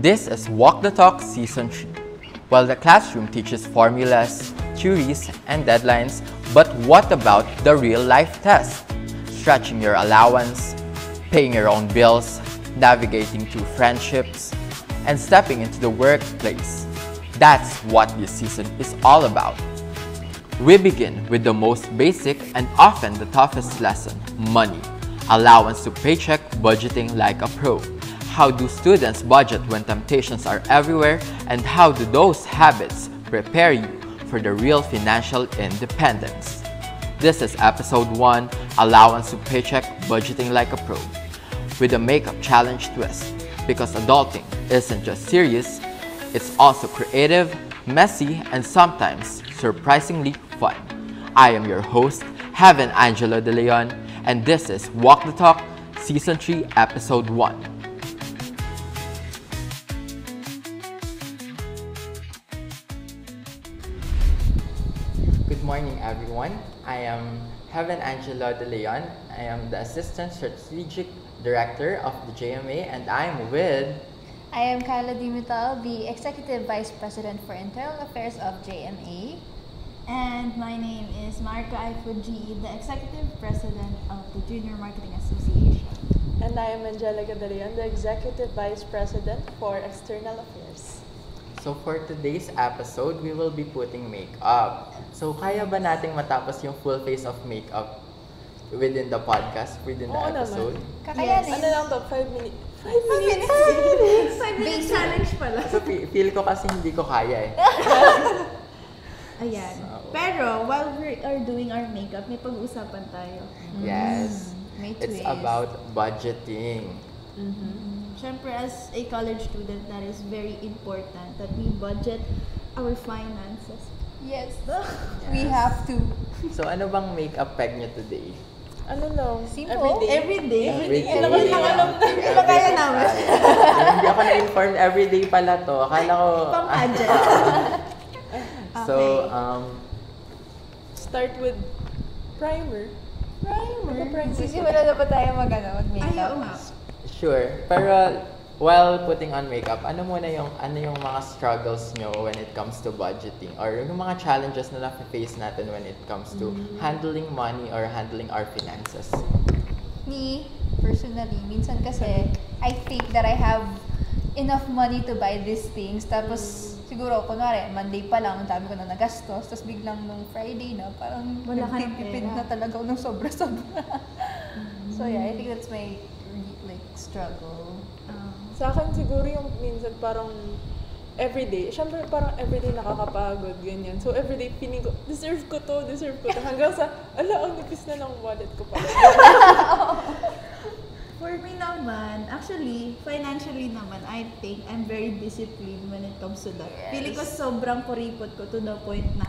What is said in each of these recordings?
This is Walk the Talk Season 3. While the classroom teaches formulas, theories, and deadlines, but what about the real-life test? Stretching your allowance, paying your own bills, navigating through friendships, and stepping into the workplace. That's what this season is all about. We begin with the most basic and often the toughest lesson, money. Allowance to paycheck, budgeting like a pro. How do students budget when temptations are everywhere, and how do those habits prepare you for the real financial independence? This is episode 1, Allowance to Paycheck, Budgeting like a Pro, with a makeup challenge twist, because adulting isn't just serious, it's also creative, messy, and sometimes surprisingly fun. I am your host, Heaven Angelo De Leon, and this is Walk the Talk, Season 3, Episode 1. Good morning, everyone. I am Heaven Angelo De Leon. I am the Assistant Strategic Director of the JMA, and I'm with... I am Kyla Dimital, the Executive Vice President for Internal Affairs of JMA. And my name is Marika Ifuji, the Executive President of the Junior Marketing Association. And I am Angelica De Leon, the Executive Vice President for External Affairs. So for today's episode, we will be putting makeup. So kaya ba nating matapos yung full face of makeup within the podcast, within the episode? Kakayanin. Ano lang to? 5 minutes. 5 minutes! 5 minutes challenge pala. So feel ko kasi hindi ko kaya eh. Ayan. So, Pero while we are doing our makeup, may pag-uusapan tayo. yes. May It's twist. about budgeting. Siyempre, as a college student, that is very important that we budget our finances. Yes. We have to. So ano bang makeup peg nyo today? Ano lang? Simple. Everyday. Everyday. Everyday. Yun lang alam. Yun lang kaya namin. Hindi ako na-inform everyday pala to. Akala ko... Pang-budget. So, Start with primer. Sisimula na pa tayo mag-makeup. Ayaw nga. sure. Pero while putting on makeup, ano yung mga struggles nyo when it comes to budgeting? Or yung mga challenges na na-face natin when it comes to handling money or handling our finances? Me, personally, minsan kasi, I think that I have enough money to buy these things. Tapos, siguro, kunwari, Monday pa lang, ang dami ko na nagastos. Tapos biglang nung Friday na, parang Wala ka ng nagtitipid pera. na talaga ako ng sobra-sobra. So yeah, I think that's my struggle. Sa akin siguro yung minsan parang everyday. Siyempre parang everyday nakakapagod, ganyan. So everyday feeling ko, deserve ko to. Hanggang sa, ang nipis na ng wallet ko pala. For me naman, actually, financially naman, I think I'm very disciplined when it comes to that. Yes. Feeling ko sobrang kuripot ko to the point na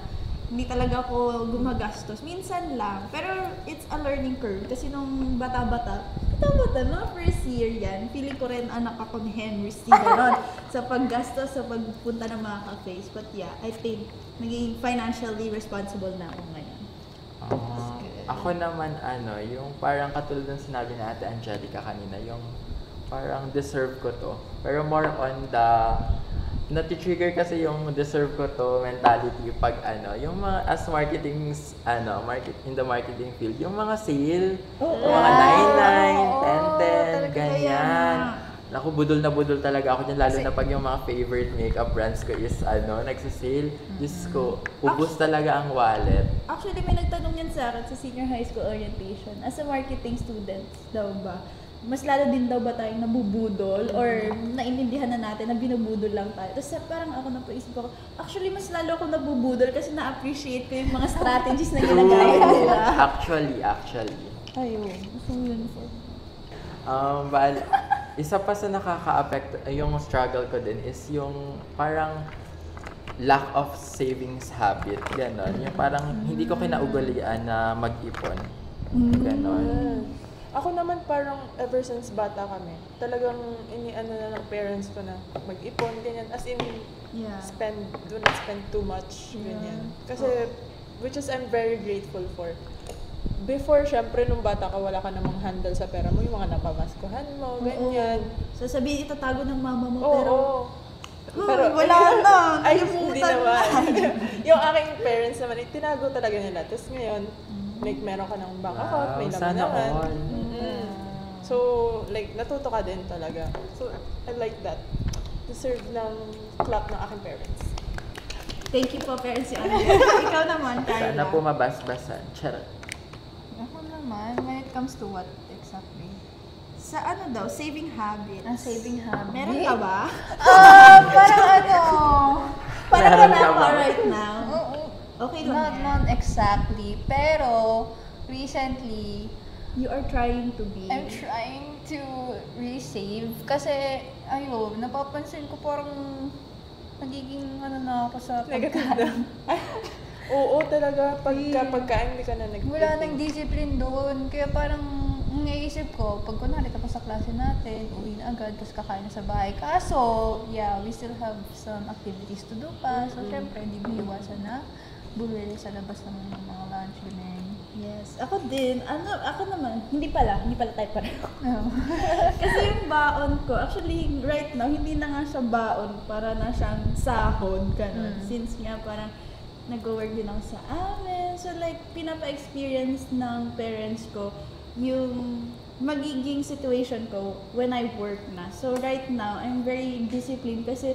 hindi talaga ako gumagastos. Minsan lang. Pero it's a learning curve. Kasi nung bata-bata, mga first year yan, feeling ko rin anak ako ni Henry C. Ganon. Sa paggastos, sa pagpunta ng mga cafes. But yeah, I think naging financially responsible na ako ngayon. Ako naman yung parang katulad ng sinabi na Ate Angelica kanina, yung parang deserve ko to. Pero more on the nati-trigger kasi yung deserve ko to mentality pag yung mga as marketing in the marketing field, yung mga sale, yung mga 99, 10, 10, ganyan. Naku, budol na budol talaga ako dyan, lalo na pag yung mga favorite makeup brands ko is nagsisale. Diyos ko, ubos talaga ang wallet. Actually, may nagtanong yan sa akin sa senior high school orientation. As a marketing student daw ba, mas lalo din daw ba tayong nabubudol or naiintindihan na natin na binubudol lang tayo. Tapos parang ako napaisip ako, actually mas lalo ako nabubudol kasi na-appreciate ko yung mga strategies na ginagaya nila. Actually. Ayun, gusto mo yun for Isa pa sa nakaka-affect, yung struggle ko din is yung parang lack of savings habit. Ganon. Yung parang hindi ko kinaugalian na mag-ipon. Ganon. Ako naman parang ever since bata kami, talagang na ng parents ko na mag-ipon, ganyan. As in, do not spend too much, ganyan. Kasi, which is I'm very grateful for. before, syempre, nung bata ka, wala ka namang handle sa pera mo, yung mga napamaskuhan mo, ganyan. So, sabihin itatago ng mama mo, Oo. pero... Pero, wala na. Ay, hindi naman. Yung aking parents naman, tinago talaga nila. Tapos ngayon, like, meron ka ng bank account, may laman sana naman. all. So, like, natuto ka din talaga. So, I like that. Deserve ng clap ng aking parents. Thank you po, parents. Ikaw naman, Carla. Sana po mabasbasan. Charot. Ako naman, when it comes to what exactly? Sa ano daw, saving habits. Ang saving habit. Meron ka ba? Parang ano? Parang Meron wala ka pa ba? right now. Oo. Okay lang yan. Not exactly. Pero, recently, You are trying to be. I'm trying to resave. Kasi, ayun, napapansin ko parang nagiging ano na ako sa Negative na. pagkain. Oo, talaga. Pagkain, hindi ka na Wala nang discipline doon. Kaya parang naisip ko, pag kunwari tapos sa klase natin, uwi na agad, tapos kakain na sa bahay. Kaso, yeah, we still have some activities to do pa. So, syempre, hindi mo iwasan na bumili sa labas ng mga lunch, ganun. Yes. Ako din. Ako naman, hindi pala tayo pareho. Oh. Kasi yung baon ko, actually, right now, hindi na nga siya baon, para na siyang sahod, ganun. Since nga parang nag-work din ako sa amin. So like, pinapa-experience ng parents ko yung magiging situation ko when I work na. So right now, I'm very disciplined kasi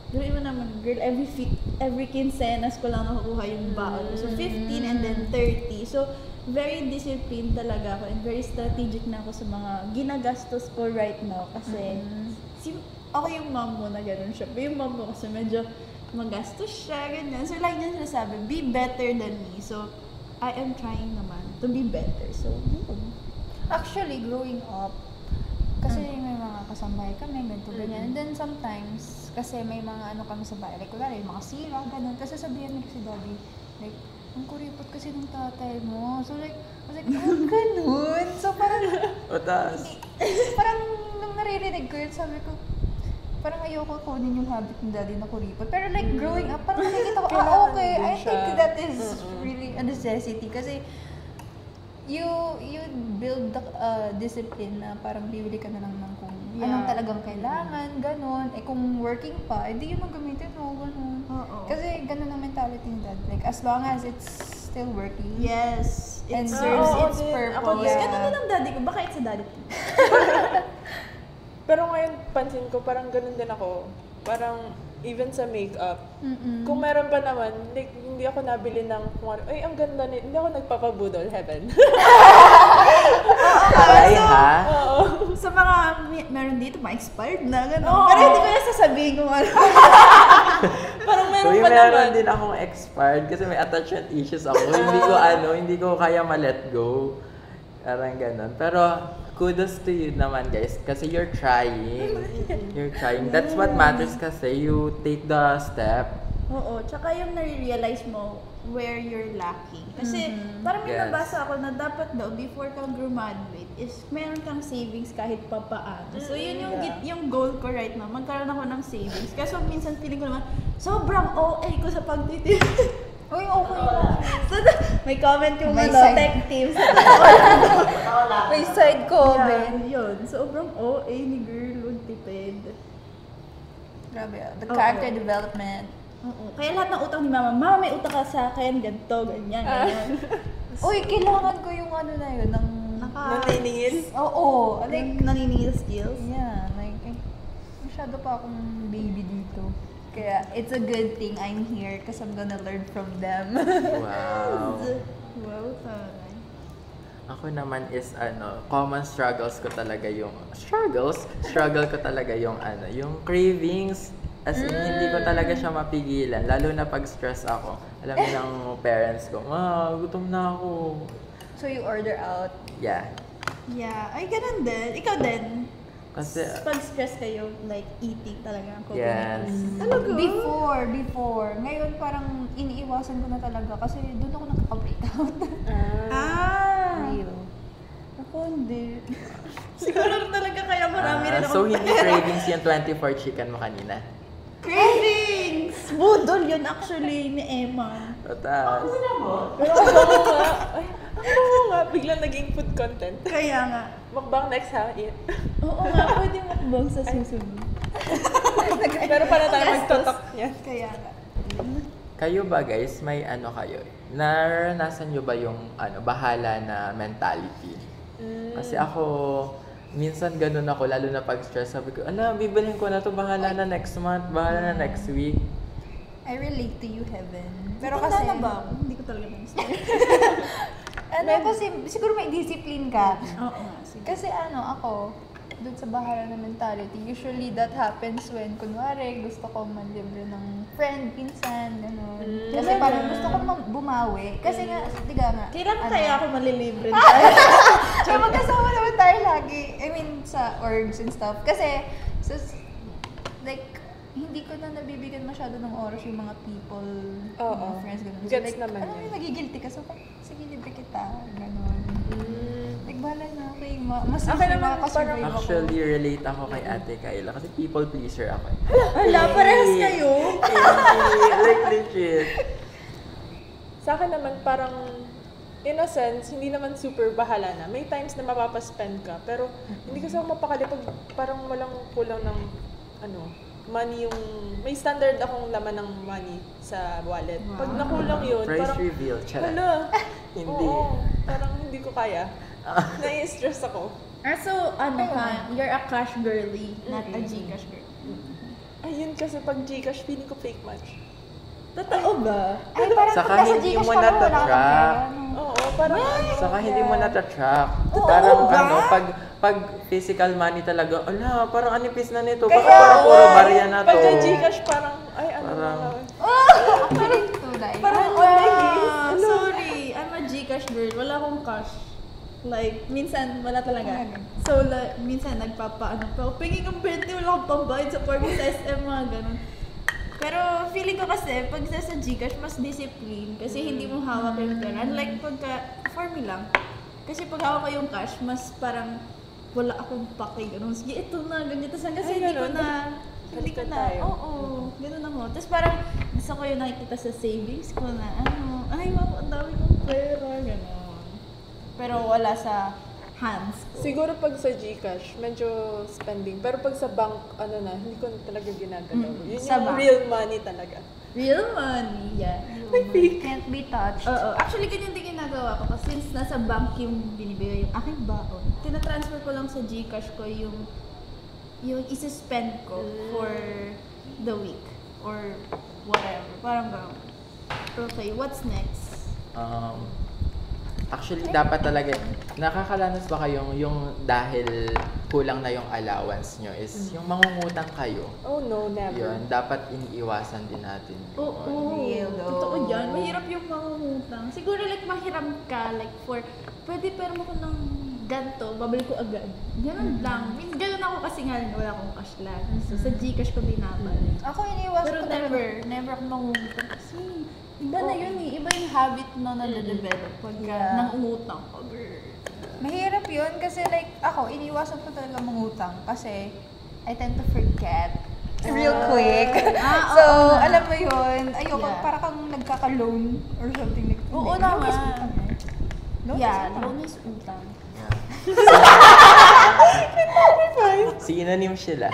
gawin mo naman, girl, every quincenas ko lang nakukuha yung baon ko. So 15 and then 30. So very disciplined talaga ako and very strategic na ako sa mga ginagastos ko right now kasi ako yung mom mo na gano'n siya. Pero yung mom mo kasi medyo magastos siya, ganyan. So, like niya sinasabi, be better than me. So, I am trying naman to be better. So, yun. Actually, growing up, kasi may mga kasambahay kami, ganito, ganyan. And then sometimes, kasi may mga ano kami sa bahay, like, kunwari, mga sira, ganun. Kasi sabihan ni si Daddy, like, ang kuripot kasi ng tatay mo. So, like, I was like, ganun. So, parang, Utas. parang nung naririnig ko yun, sabi ko, parang ayoko kunin yung habit ng daddy na kuripot. Pero like, growing up, parang nakikita ko, okay, din I siya. think that is really a necessity. Kasi, you build the discipline na parang bibili ka na lang ng kung anong talagang kailangan, ganun. Eh kung working pa, edi yun ang gamitin mo, ganun. Oo. Kasi ganun ang mentality ni dad. Like, as long as it's still working. Yes. It And serves oo, its din. purpose. Ako din. Ganun din ang daddy ko. Baka it's sa daddy ko. Pero ngayon, pansin ko, parang ganun din ako. Parang, even sa makeup. Kung meron pa naman, like, hindi ako nabili ng, ay, ang ganda hindi ako nagpapabudol, heaven. Ay, ha? Oo. Sa mga, meron dito, ma-expired na, gano'n. Oo. Pero hindi ko na sasabihin kung ano. Parang So, meron yung pa meron naman. din akong expired kasi may attachment issues ako. Hindi ko kaya ma-let go. Parang ganun. Pero, kudos to you naman, guys. Kasi you're trying. You're trying. That's what matters kasi. You take the step. Oo, tsaka yung nare-realize mo where you're lacking. Kasi parang may Yes. nabasa ako na dapat daw before ka graduate is meron kang savings kahit pa paano. So yun yung yung goal ko right now, magkaroon ako ng savings. Kaso minsan feeling ko naman, sobrang OA ko sa pagtitipid. Uy, okay lang. So, may comment yung May mga side. tech teams. May side comment. Yun, sobrang OA ni girl, magtipid. Grabe, the Oo. character development. Oo. Kaya lahat ng utang ni mama, may utang ka sa akin, ganito, ganyan, ganyan. Uy, kailangan ko yung ano na yun, ng... Naniningil. Oo, like, Like, naniningil skills. yeah, like, masyado pa akong baby dito. Kaya, it's a good thing I'm here kasi I'm gonna learn from them. Wow. Wow, taray. Ako naman is common struggles ko talaga yung struggle ko talaga yung yung cravings. As in, hindi ko talaga siya mapigilan. Lalo na pag stress ako. Alam mo ng parents ko, gutom na ako. So, you order out. Yeah. Yeah, ay ganun din. Ikaw din. Kasi, Pag stress kayo, like eating talaga ang yes. Talaga? Before. Ngayon, parang iniiwasan ko na talaga kasi doon ako nakaka-break out. Real. Ako hindi. Siguro talaga kaya marami rin ako. so, hindi cravings yung 24 chicken mo kanina? Cravings! Budol yun actually ni Emma. Tatas. Pero ang bango nga. Ay, ang bango nga. Biglang naging food content. Kaya nga. Mukbang next ha, eat. Oo nga, pwede mukbang sa susunod. Pero para tayo Gastos. magtotok niyan. Kaya nga. Kayo ba guys, may ano kayo? Naranasan nyo ba yung bahala na mentality? Kasi ako, minsan ganun ako, lalo na pag stress, sabi ko, bibilhin ko na to, bahala na next month, bahala na next week. I relate to you, Heaven. Pero Matanda kasi, na ba? Hindi ko talaga na-gusto. kasi siguro may discipline ka. Oo nga, sige. Kasi ako, dun sa bahala na mentality, usually that happens when, kunwari, gusto ko manlibre ng friend, pinsan, gano'n. Kasi parang gusto ko bumawi. Kasi nga, diga nga. Kailan kaya ako malilibre tayo? So, magkasama naman tayo lagi. I mean, sa orgs and stuff. Kasi, like, hindi ko na nabibigyan masyado ng oras yung mga people, Oo. mga friends, gano'n. So, Gets like, naman alam mo yan. yung nagigilty ka. So, sige, libre kita. Gano'n. Like, bahala na. Okay, mas Akin naman makakasurvive parang- ako. Actually, relate ako kay Ate Kayla kasi people pleaser ako. Wala, parehas kayo. Like legit. Sa akin naman parang, in a sense, hindi naman super bahala na. May times na mapapaspend ka, pero hindi kasi ako mapakali pag parang walang kulang ng, money yung, may standard akong laman ng money sa wallet. Pag nakulang yun, Price parang, reveal. Charot. hala, Hindi. oo, parang hindi ko kaya. Nai-stress ako. So, you're a cash girly, not a Gcash girl. Ayun kasi pag Gcash, feeling ko fake match. Totoo ba? Ay, parang Saka pag nasa hindi Gcash mo ka na, wala kang natatrack. pera, no? Oo, parang Saka hindi mo natatrack. Oo Parang ba? pag physical money talaga, parang anipis na nito. Kaya, Baka parang puro barya na to. pag Gcash, parang, ay, Parang- Actually, tunay. Parang Wow. sorry, I'm a Gcash girl. Wala akong cash. Like, minsan, wala talaga. So, minsan, nagpapaano pa. Pingin kong 20, wala akong pambayad sa parking sa SM, mga ganun. Pero, feeling ko kasi, pag sa Gcash, mas discipline. Kasi hindi mo hawak yung pera. Unlike pagka, for me lang. Kasi pag hawak ko yung cash, mas parang, wala akong pake, ganun. Sige, ito na, ganyan. Tapos hanggang Ay, hindi ko ganun. na, hindi ko Balikan na, tayo. oo, ganun ako. Tapos parang, gusto ko yung nakikita sa savings ko na, ay, mako, ang dami kong pera, ganun. Pero wala sa hands ko. Siguro pag sa GCash, medyo spending. Pero pag sa bank, hindi ko na talaga ginagalaw. Yun Sa yung bank. real money talaga. Real money, yeah. Can't be touched. Oo. Actually, ganyan din ginagawa ko. Kasi since nasa bank yung binibigay yung aking baon, tinatransfer ko lang sa GCash ko yung isa-spend ko for the week or whatever. Parang gano'n. Okay, what's next? Actually, dapat talaga, nakakalanas ba kayong yung dahil kulang na yung allowance nyo is yung mangungutang kayo. Oh no, never. Yun, dapat iniiwasan din natin. Oo. Real though. Totoo yan. Mahirap yung mangungutang. Siguro like mahiram ka, like pwede pero mo ko ng ganto, babalik ko agad. Ganun lang. Ganun ako kasi nga wala akong cash lang. So sa Gcash ko binabalik. Ako iniiwasan Pero ko never ako mangungutang kasi iba na yun eh. Iba yung habit na nade-develop pagka Yeah. nangungutang ka, girl. Mahirap yun kasi like ako, iniiwasan ko talaga mangutang kasi I tend to forget real quick. Ah, So, oo nga. alam mo yun, ayoko, Yeah. para kang nagkaka-loan or something like that. Oo Hindi, naman. loan is utang eh. Loan is Yeah, utang. loan is utang. Synonym sila.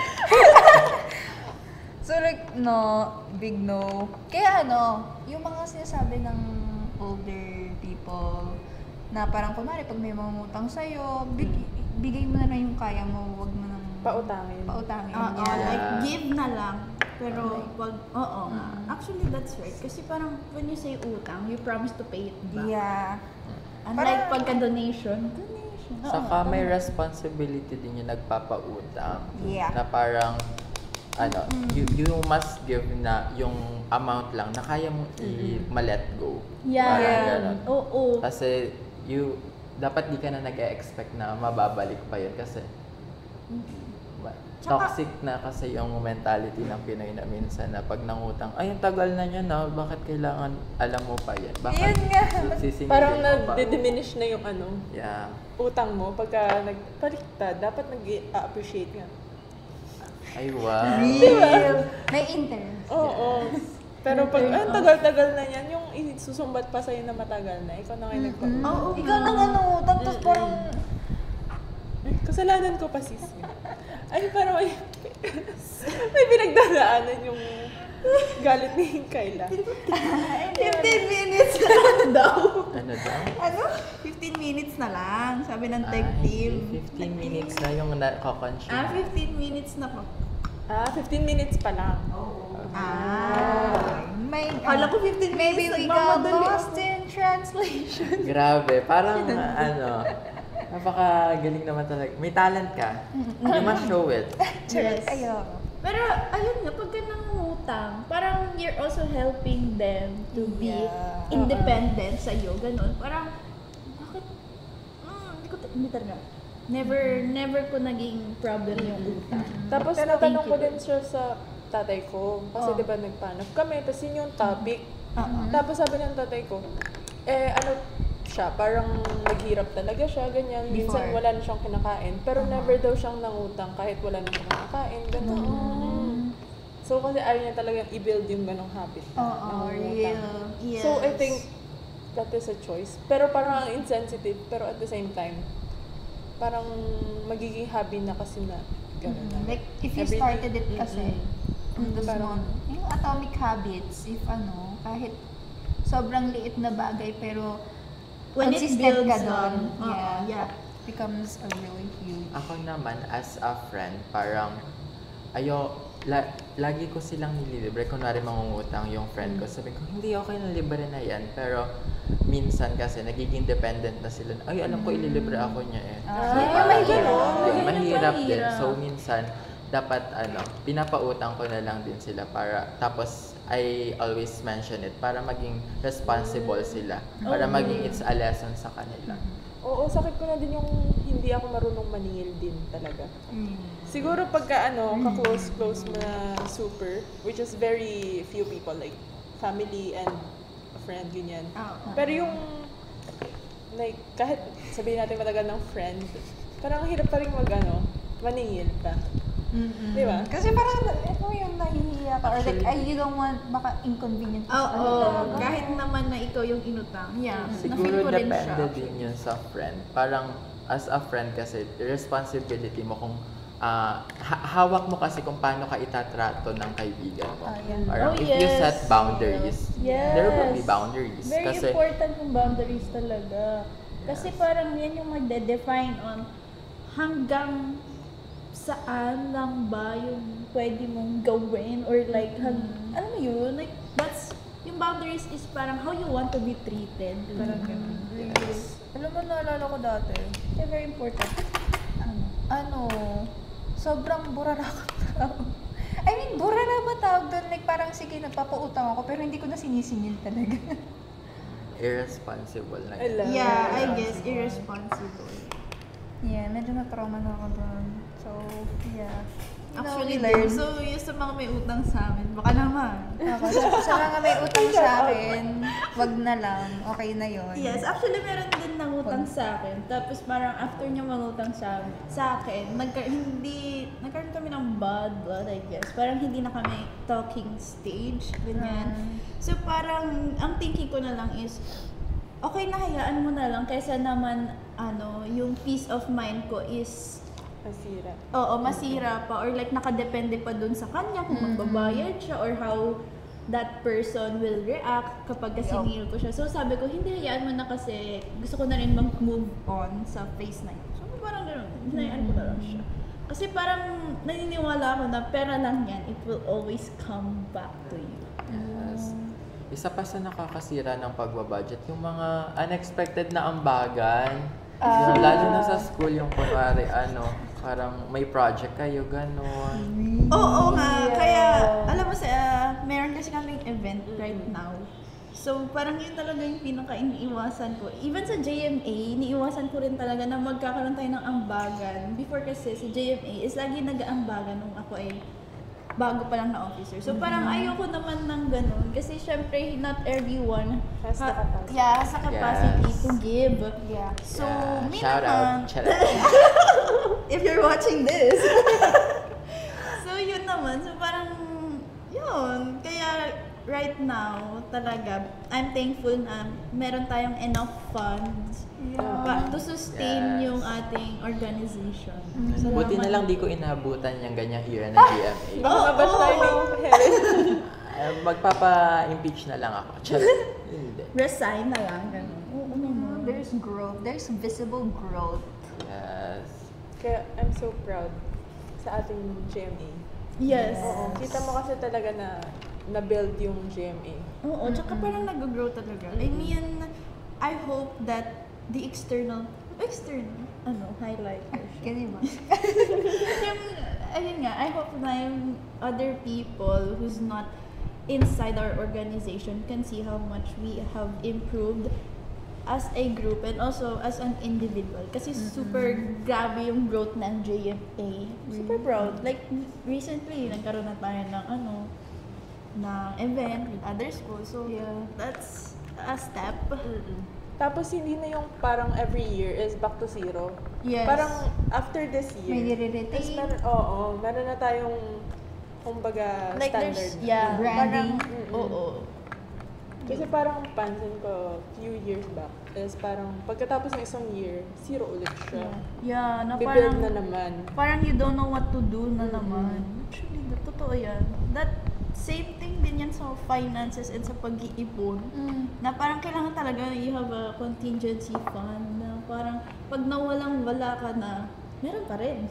So like, no, big no. Kaya yung mga sinasabi ng older people na parang kunwari pag may mangungutang sa'yo, bigay mo na lang yung kaya mo, wag mo nang Pautangin. pautangin. Oo, Yeah. like give na lang. Pero wag, oo nga. Mm. Actually, that's right. Kasi parang when you say utang, you promise to pay it back. Yeah. Unlike Parang- pagka donation. Donation. Oo, Saka may tama. responsibility din yung nagpapautang. Yeah. Na parang, you must give na yung amount lang na kaya mo ma-let go. Yeah. Parang ganon. Oo. Kasi dapat di ka na nag-expect na mababalik pa yun kasi Tsaka- toxic na kasi yung mentality ng Pinoy na minsan na pag nangutang, ay, ang tagal na niya na, bakit kailangan alam mo pa yan? Bakit Yun nga. sisingilin Parang mo pa? na-diminish na yung Yeah. utang mo pagka nagpaliktad. Dapat nag-appreciate nga. Ay, wow. Real. May interest. Oo. Pero pag, ang tagal-tagal na yan, yung isusumbat pa sa'yo na matagal na, ikaw na kayo nagpa-utang. Oo, Ikaw nang tapos parang, Kasalanan ko pa, sis. Ay, parang may pinagdadaanan yung galit ni Kayla. 15 minutes na lang daw. Ano daw? Ano? 15 minutes na lang, sabi ng tech team. 15 minutes na yung nakakonsume. 15 minutes na po. 15 minutes pa lang. may, Kala ko 15 maybe minutes, we got nagmamadali lost in translation. Grabe, parang napakagaling naman talaga. May talent ka. You must show it. Yes. Ayoko. Pero ayun nga, pagka nangungutang, parang you're also helping them to be Yeah. independent sa'yo, ganun. Parang, bakit? Hindi talaga. Never ko naging problem yung utang. Tapos Pero natanong thank ko you. din siya sa tatay ko. Kasi di ba nagpanap kami, tapos yun yung topic. Oo. Tapos sabi ng tatay ko, ano siya, parang naghirap talaga siya, ganyan. Minsan Before. wala na siyang kinakain. Pero never daw siyang nangutang kahit wala na siyang kinakain. Ganun. So kasi ayaw niya talaga i-build yung ganong habit. Oo, Nangungutang. real. Yes. So I think that is a choice. Pero parang ang insensitive, pero at the same time, parang magiging hobby na kasi na gano'n na. Like, if you Everyday. started it kasi, from the Parang- small, yung atomic habits, if kahit sobrang liit na bagay, pero When it consistent ka builds doon, on, yeah. becomes a really huge. Ako naman, as a friend, parang lagi ko silang nililibre. Kunwari mangungutang yung friend ko. Sabi ko, hindi okay na libre na yan. Pero minsan kasi nagiging dependent na sila. Ay, alam ko ililibre ako niya eh. So, parang mahirap din. So minsan, dapat pinapautang ko na lang din sila para tapos I always mention it para maging responsible sila. Para maging it's a lesson sa kanila. Oo, sakit ko na din yung hindi ako marunong maningil din talaga. Siguro pagka ka-close mo na super, which is very few people, like family and a friend, ganyan. Pero yung, like, kahit sabihin natin matagal ng friend, parang hirap pa rin maningil pa. Di ba? Kasi parang, ito yung nahihiya ka. Or like, you don't want, baka inconvenient ka sa Oo, kanila. kahit naman na ikaw yung inutang. Yeah, Siguro na-feel ko rin depende siya. din yun sa friend. Parang as a friend kasi, responsibility mo kung hawak mo kasi kung paano ka itatrato ng kaibigan mo. Parang Oh, if you yes. set boundaries, Yes. there will be boundaries. Very Kasi important yung boundaries talaga. Kasi parang yan yung magde-define on hanggang saan lang ba yung pwede mong gawin or like, alam mo yun, like, that's, yung boundaries is parang how you want to be treated. Parang ganun. Yes. Alam mo, naalala ko dati, Kaya very important. sobrang burara ko tao. I mean, burara ba tawag doon? Like, parang sige, nagpapautang ako, pero hindi ko na sinisingil talaga. irresponsible na Ala. Yeah, I guess, irresponsible. Yeah, medyo na-trauma na ako doon. So, yeah. Actually, learn. so yung sa mga may utang sa amin, baka naman. Ako, sa mga may utang sa akin, wag na lang. Okay na yon. Yes, actually meron din nangutang sa akin. Tapos parang after niya mangutang sa akin, nagkaroon kami ng bad blood, I guess. Parang hindi na kami talking stage, ganyan. So parang, ang thinking ko na lang is, okay na hayaan mo na lang kaysa naman, yung peace of mind ko is Masira. oo, masira pa or like nakadepende pa dun sa kanya kung magbabayad siya or how that person will react kapag siningil ko siya. So sabi ko, hindi, hayaan mo na kasi gusto ko na rin mag-move on sa phase na yun. So parang gano'n, hinayaan ko na lang siya. Kasi parang naniniwala ako na pera lang yan, it will always come back to you. Yes. Isa pa sa nakakasira ng pagbabudget, yung mga unexpected na ambagan. Lalo na sa school, yung kunwari, parang may project kayo, gano'n. Oo nga, kaya alam mo meron kasi kaming event right now. So parang yun talaga yung pinaka-iniiwasan ko. Even sa JMA, iniiwasan ko rin talaga na magkakaroon tayo ng ambagan. Before kasi sa JMA is lagi nag-aambagan nung ako ay bago pa lang na officer. So parang ayoko naman ng ganun kasi syempre not everyone Has the capacity. has the capacity Yes. to give. Yeah. So me Shout naman, out. Shout out. if you're watching this. So yun naman, so parang yun, kaya right now, talaga, I'm thankful na meron tayong enough funds to sustain Yes. yung ating organization. Buti na lang di ko inabutan yung ganyang era ng GMA. Baka mabash tayo ni Helen. Magpapa-impeach na lang ako. Charot. Hindi. Resign na lang, ganun. Oo naman. There's growth. There's visible growth. Yes. Kaya I'm so proud sa ating GMA. Yes. Oo. Kita mo kasi talaga na na-build yung GMA. Oo, tsaka parang nag-grow talaga. I mean, I hope that the external, highlighter. Ganun ba? Yung, ayun nga, I hope na yung other people who's not inside our organization can see how much we have improved as a group and also as an individual. Kasi super grabe yung growth ng JMA. Super proud. Like, recently, nagkaroon na tayo ng na event with other schools. So, that's a step. Tapos hindi na yung parang every year is back to zero. Yes. Parang after this year. May nire-retain. Meron na tayong kumbaga Like, standard. there's, Branding. Parang, oo. Kasi parang pansin ko few years back is parang pagkatapos ng isang year, zero ulit siya. Yeah, na Bibuild parang, na naman. parang you don't know what to do na naman. Actually, totoo yan. That same thing din yan sa finances and sa pag-iipon. Na parang kailangan talaga you have a contingency fund na parang pag nawalang-wala ka na, meron pa rin.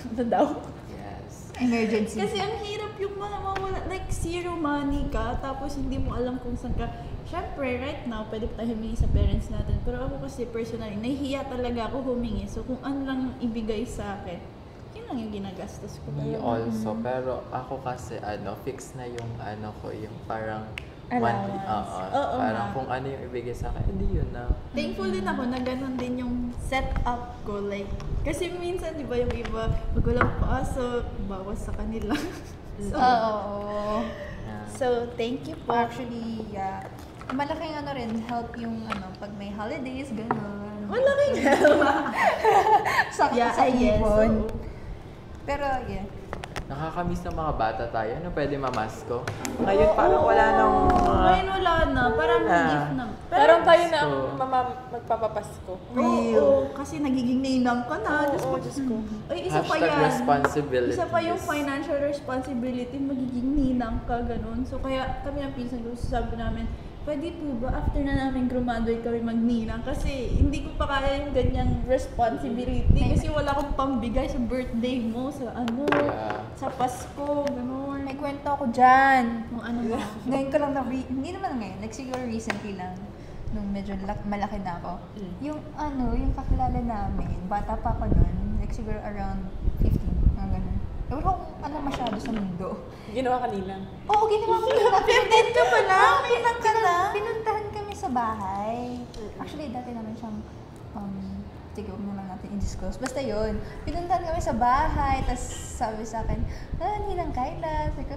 Ano daw? Yes. Emergency. Kasi ang hirap yung mga mawala, like zero money ka, tapos hindi mo alam kung saan ka. Siyempre, right now, pwede pa tayo humingi sa parents natin. Pero ako kasi personally, nahihiya talaga ako humingi. So kung ano lang ibigay sa akin, yun lang yung ginagastos ko. Me also, pero ako kasi fix na yung ko, yung parang monthly. Allowance. Oo Parang nga. kung ano yung ibigay sa akin, hindi yun na. Thankful din ako na ganun din yung setup ko. Like, kasi minsan, di ba yung iba, pag walang paso, bawas sa kanila. Oo. Yeah. So, thank you po. Actually, malaking help yung pag may holidays, gano'n. Malaking help. Sa Yeah, sa I guess. ipon. Oo. Pero, yeah. Nakakamiss ng mga bata tayo. Pwede mamasko? Ngayon parang wala nang Ngayon wala na. Parang gift na. Parang tayo na ang So- magpapapasko. Oo, kasi nagiging ninang ka na. Diyos ko. Diyos ko. Ay, isa pa Hashtag yan. responsibilities. Isa pa yung financial responsibility, magiging ninang ka, ganun. So, kaya kami ang pinsan ko, sabi namin, pwede po ba after na namin graduate kami magninang? Kasi hindi ko pa kaya yung ganyang responsibility. Kasi wala akong pambigay sa birthday mo, sa Yeah. sa Pasko, ganun. May kwento ako dyan. Kung ano ba. Ngayon ko lang hindi naman ngayon, like siguro recently lang, nung medyo malaki na ako. Yung yung kakilala namin, bata pa ako nun, like siguro around 15, ganun. Ewan ko kung alam masyado sa mundo. Ginawa kanina. Oo, ginawa ko yun. 15 ka pa lang? Pinuntahan kami sa bahay. Actually, dati naman siyang, sige, huwag naman natin i-disclose. Basta yun, pinuntahan kami sa bahay, tapos sabi sa akin, Ninang Kyla. Sabi ko,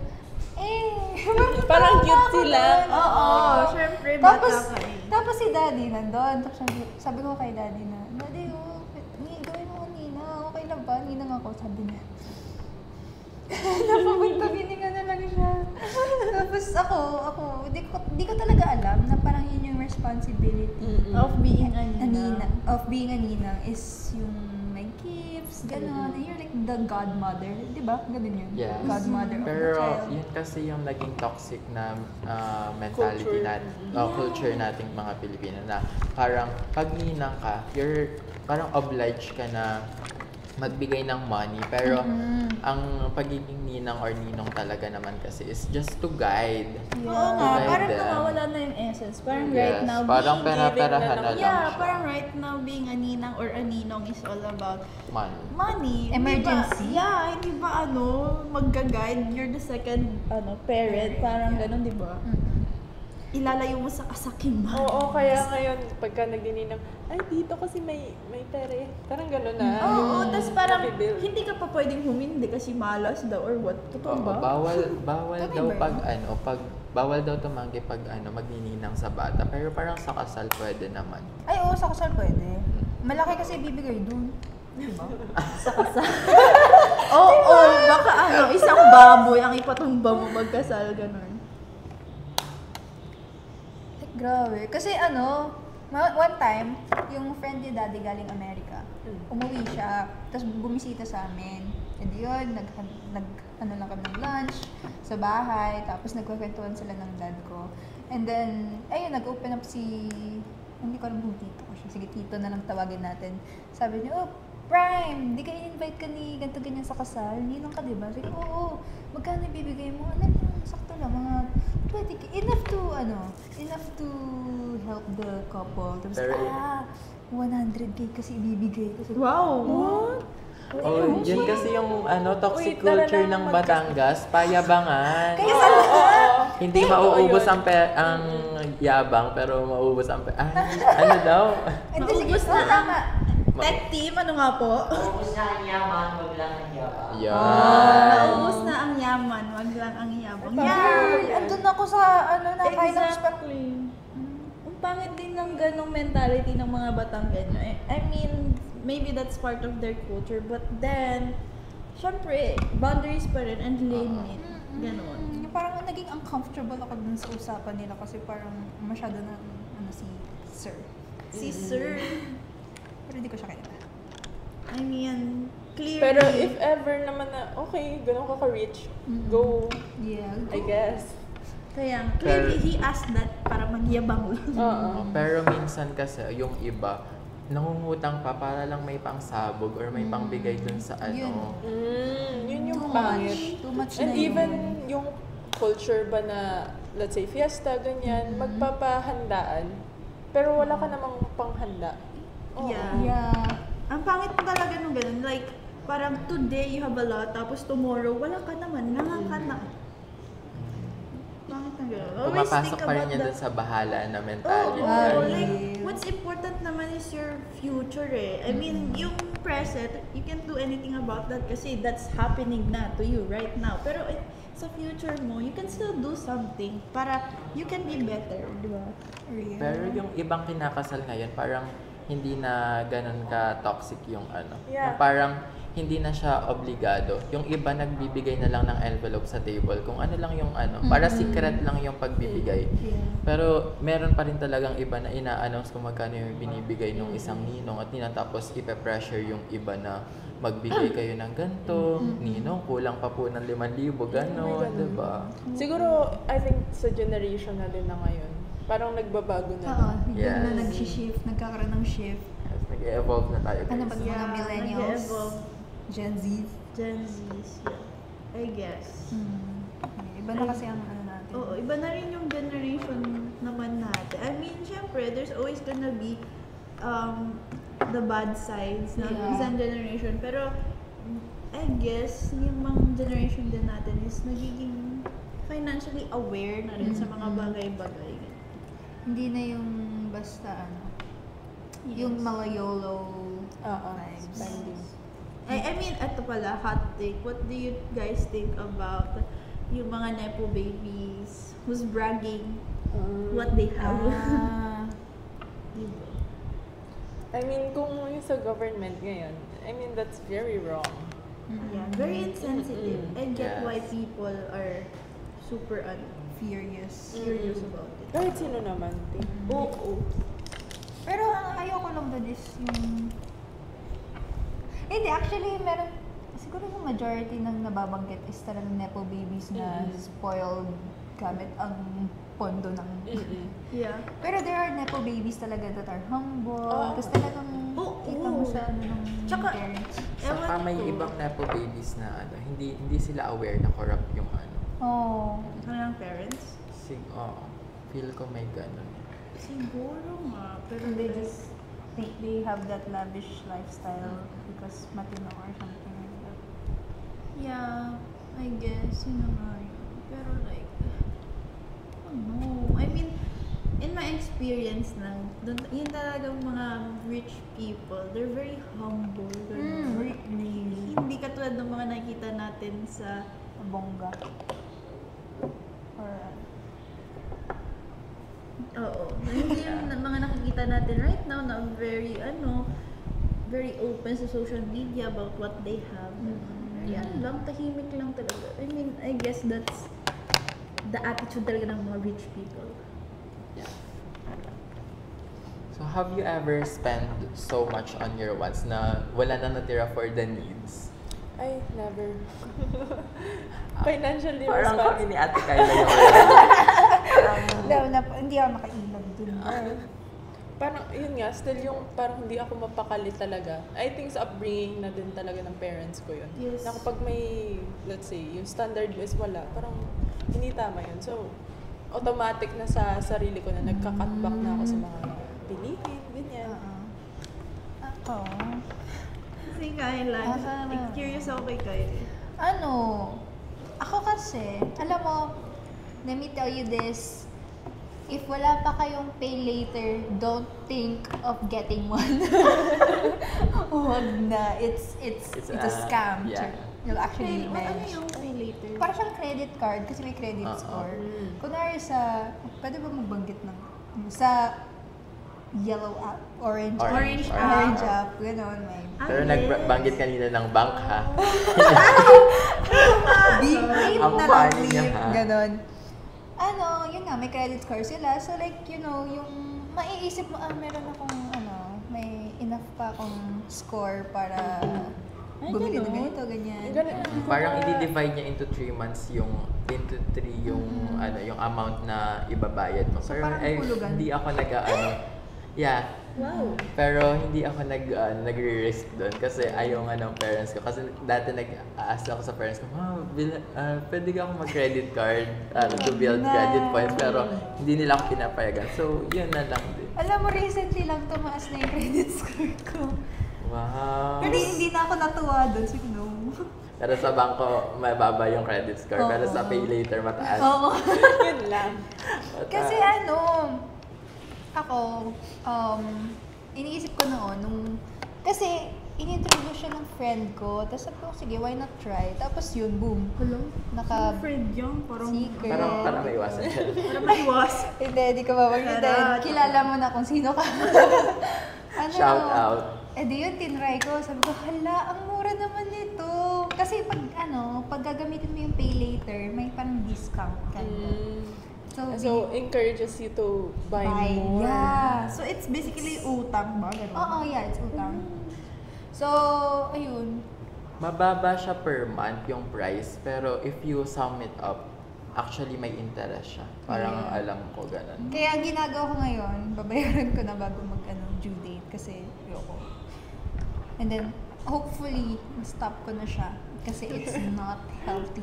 Parang cute sila. Oo, syempre, bata Tapos, ka eh. tapos si Daddy nandun. Tapos sabi ko kay Daddy na, Daddy, gawin mo Nina, okay lang ba? Ninang ako, sabi niya. Napapagpagininga na lang siya. Tapos ako, di ko talaga alam na parang yun yung responsibility Of being a of being a ninang is yung may gifts, gano'n. And you're like the godmother, di ba? Ganun yun. Yes. Godmother of the Pero child. yun kasi yung naging toxic na mentality Culture. culture nating mga Pilipino na parang pag ninang ka, you're parang obliged ka na magbigay ng money. Pero ang pagiging ninang or ninong talaga naman kasi is just to guide. Oo nga, Like parang them. nawawala na yung essence. Parang Yes, right now, parang being pera-perahan na lang yeah, siya. parang right now, being a ninang or a ninong is all about Money. money. Emergency. Di ba, hindi ba magga-guide? You're the second parent. Parang ganun, di ba? Ilalayo mo sa kasakiman. Oo, kaya ngayon, pagka nagdininang, ay, dito kasi may pera eh. Parang gano'n na. Oo, tas parang nabibuild. hindi ka pa pwedeng humindi kasi malas daw or what. Totoo Oo, ba? bawal Tama daw ba pag bawal daw tumanggi pag magnininang sa bata. Pero parang sa kasal pwede naman. Ay, oo, sa kasal pwede. Malaki kasi ibibigay dun. Di ba? Oo, baka isang baboy ang ipatumba mo magkasal, ganun. Grabe. Kasi one time, yung friend ni Daddy galing Amerika, umuwi siya, tapos bumisita sa amin. And yun, ano lang kami ng lunch sa bahay, tapos nagkukwentuhan sila ng dad ko. And then, ayun, nag-open up hindi ko alam kung tito ko siya. Sige, tito na lang tawagin natin. Sabi niya, Prime, di ka in-invite ka ni ganito ganyan sa kasal? Ninang ka, diba? Sige, oo. Magkano ibibigay mo? Alam mo, sakto lang, mga 20K. Enough to help the couple. Tapos, Pero, 100K kasi ibibigay ko. Sabi, Wow! What? Oh, yun kasi yung toxic Wait, tara culture na, ng Batangas, payabangan. Kaya Hindi mauubos ang yabang, pero mauubos ang ano daw? Hindi, sige, Maubos na. tama. Tech team, ano nga po? Ubus na ang yaman, wag lang ang yaman. Yan. Naubos na ang yaman, wag lang ang yabang. Yeah, andun ako sa, na kind of Exactly. Ang pangit din ng ganong mentality ng mga Batanggenyo. I mean, maybe that's part of their culture, but then, syempre, boundaries pa rin and limit. Ganon. Parang naging uncomfortable ako dun sa usapan nila kasi parang masyado na, si sir. Si Sir, Pero hindi ko siya kilala. I mean, clearly. Pero if ever naman na, okay, ganun ka ka-rich, go, Yeah. I guess. Kaya, clearly he asked that para magyabang lang. Oo. Pero minsan kasi yung iba, nangungutang pa para lang may pangsabog or may pangbigay dun sa Yun. Yun yung Too pangit. much. Too much And na yun. even yung culture ba na, let's say, fiesta, ganyan, magpapahandaan, pero wala ka namang panghanda. Oo. Yeah. Yeah. Ang pangit talaga nung ganun. Like, parang today you have a lot, tapos tomorrow, wala ka naman, ka na. Pangit na ganun. Always Pumapasok think pa rin about yan the- dun sa bahala na Oo, mentality. like, what's important naman is your future I mean, yung present, you can't do anything about that kasi that's happening na to you right now. Pero sa future mo, you can still do something para you can be better, di ba? Pero yung ibang kinakasal ngayon, parang hindi na ganun ka-toxic yung Yeah. Yung parang hindi na siya obligado. Yung iba nagbibigay na lang ng envelope sa table. Kung ano lang yung para secret lang yung pagbibigay. Yeah. Pero meron pa rin talagang iba na ina-announce kung magkano yung binibigay ng isang ninong at tapos ipe-pressure yung iba na magbigay kayo ng ganito. Ninong, kulang pa po ng 5,000, gano'n, diba? Siguro, I think sa generation na din na ngayon, parang nagbabago na Oo, din. Yes. na nag-shift, nagkakaroon ng shift. Yes, nag-evolve na tayo, Ano guys. ba mga millennials? nag-evolve. Gen Z? Gen Z's, yeah. I guess. Iba na kasi ang natin. Oo, iba na rin yung generation naman natin. I mean, syempre, there's always gonna be the bad sides ng Yeah. isang generation. Pero, I guess, yung mga generation din natin is nagiging financially aware na rin sa mga bagay-bagay. Hindi na yung basta yung mga YOLO Oo, vibes. spending. I mean, eto pala, hot take. What do you guys think about yung mga nepo babies who's bragging what they have? Diba? I mean, kung yung sa government ngayon, I mean, that's very wrong. Yeah, very insensitive. I get Yes. why people are super Furious. curious about it. Kahit sino naman, Oo. Pero ang ayoko lang doon is yung... Hindi, actually, meron... Siguro yung majority ng nababanggit is talagang nepo babies na spoiled gamit ang pondo ng... Yeah. Pero there are nepo babies talaga that are humble. Oo. Tapos talagang Oo. kita mo sa ng Tsaka- parents. Saka may Ewan ko. ibang nepo babies na hindi sila aware na corrupt yung Oh. Kanilang parents? feel ko may ganun. Siguro nga. Pero And they just think they have that lavish lifestyle because matino or something like that. yeah, I guess, yun na nga yun. Pero like, oh no. I mean, in my experience lang, yun talagang mga rich people, they're very humble. ganun. Really? Hindi katulad ng mga nakikita natin sa Bongga. Or, Oo. Hindi yung mga nakikita natin right now na very, very open sa social media about what they have. Very, lang, tahimik lang talaga. I mean, I guess that's the attitude talaga ng mga rich people. So have you ever spent so much on your wants na wala na natira for the needs? Ay, never. Financially Parang responsible. kami ni Ate Kyla yung Hindi ako nakailag dun. Parang, yun nga, still yung parang hindi ako mapakali talaga. I think sa upbringing na din talaga ng parents ko yun. Yes. Na kapag may, let's say, yung standard is wala, parang hindi tama yun. So, automatic na sa sarili ko na nagka-cut back na ako sa mga bilihin, ganyan. Ako? Kasi Kyla, curious ako kay Kyla. Ako kasi, alam mo, let me tell you this, if wala pa kayong pay later, don't think of getting one. Huwag na. It's a scam. yeah. You'll actually Ano manage. yung pay later? Parang siyang credit card kasi may credit score. Kunwari pwede ba magbanggit ng, sa yellow app, orange app, gano'n, may Pero nagbanggit kanina ng bank, ha? beep Ang na lang, funny niya, beep, ha? gano'n. Yun nga, may credit score sila. So like, yung maiisip mo, meron akong, may enough pa akong score para bumili ng ganito, ganyan. Parang i-divide niya into 3 months yung yung amount na ibabayad mo. So, Pero parang hulugan. hindi ako yeah. Wow. Pero hindi ako nagre-risk doon kasi ayaw nga ng parents ko. Kasi dati nag-ask ako sa parents ko, pwede ka ako mag-credit card to build credit points. Pero hindi nila ako pinapayagan. So, yun na lang din. Alam mo, recently lang tumaas na yung credit score ko. Wow. Pero hindi na ako natuwa doon. Sige, no. Pero sa bangko, mababa yung credit score. Pero sa pay later, mataas. Oo. Yun lang. Kasi ako, iniisip ko noon, kasi inintroduce siya ng friend ko, tapos sabi ko, sige, why not try? Tapos yun, boom. Friend yung parang... Secret. Para may iwasan siya. Para maiwas. Hindi ka babagin. Kilala mo na kung sino ka. Shout out. Di yun, tinry ko. Sabi ko, hala, ang mura naman nito. Kasi pag gagamitin mo yung pay later, may parang discount ka. So, encourages you to buy more. Yeah. So, it's basically utang ba? Ganun? Oo, yeah, it's utang. So, ayun. Mababa siya per month yung price, pero if you sum it up, actually may interest siya. Parang alam ko ganun. Kaya ang ginagawa ko ngayon, babayaran ko na bago due date kasi ayoko. And then, hopefully, stop ko na siya kasi it's not healthy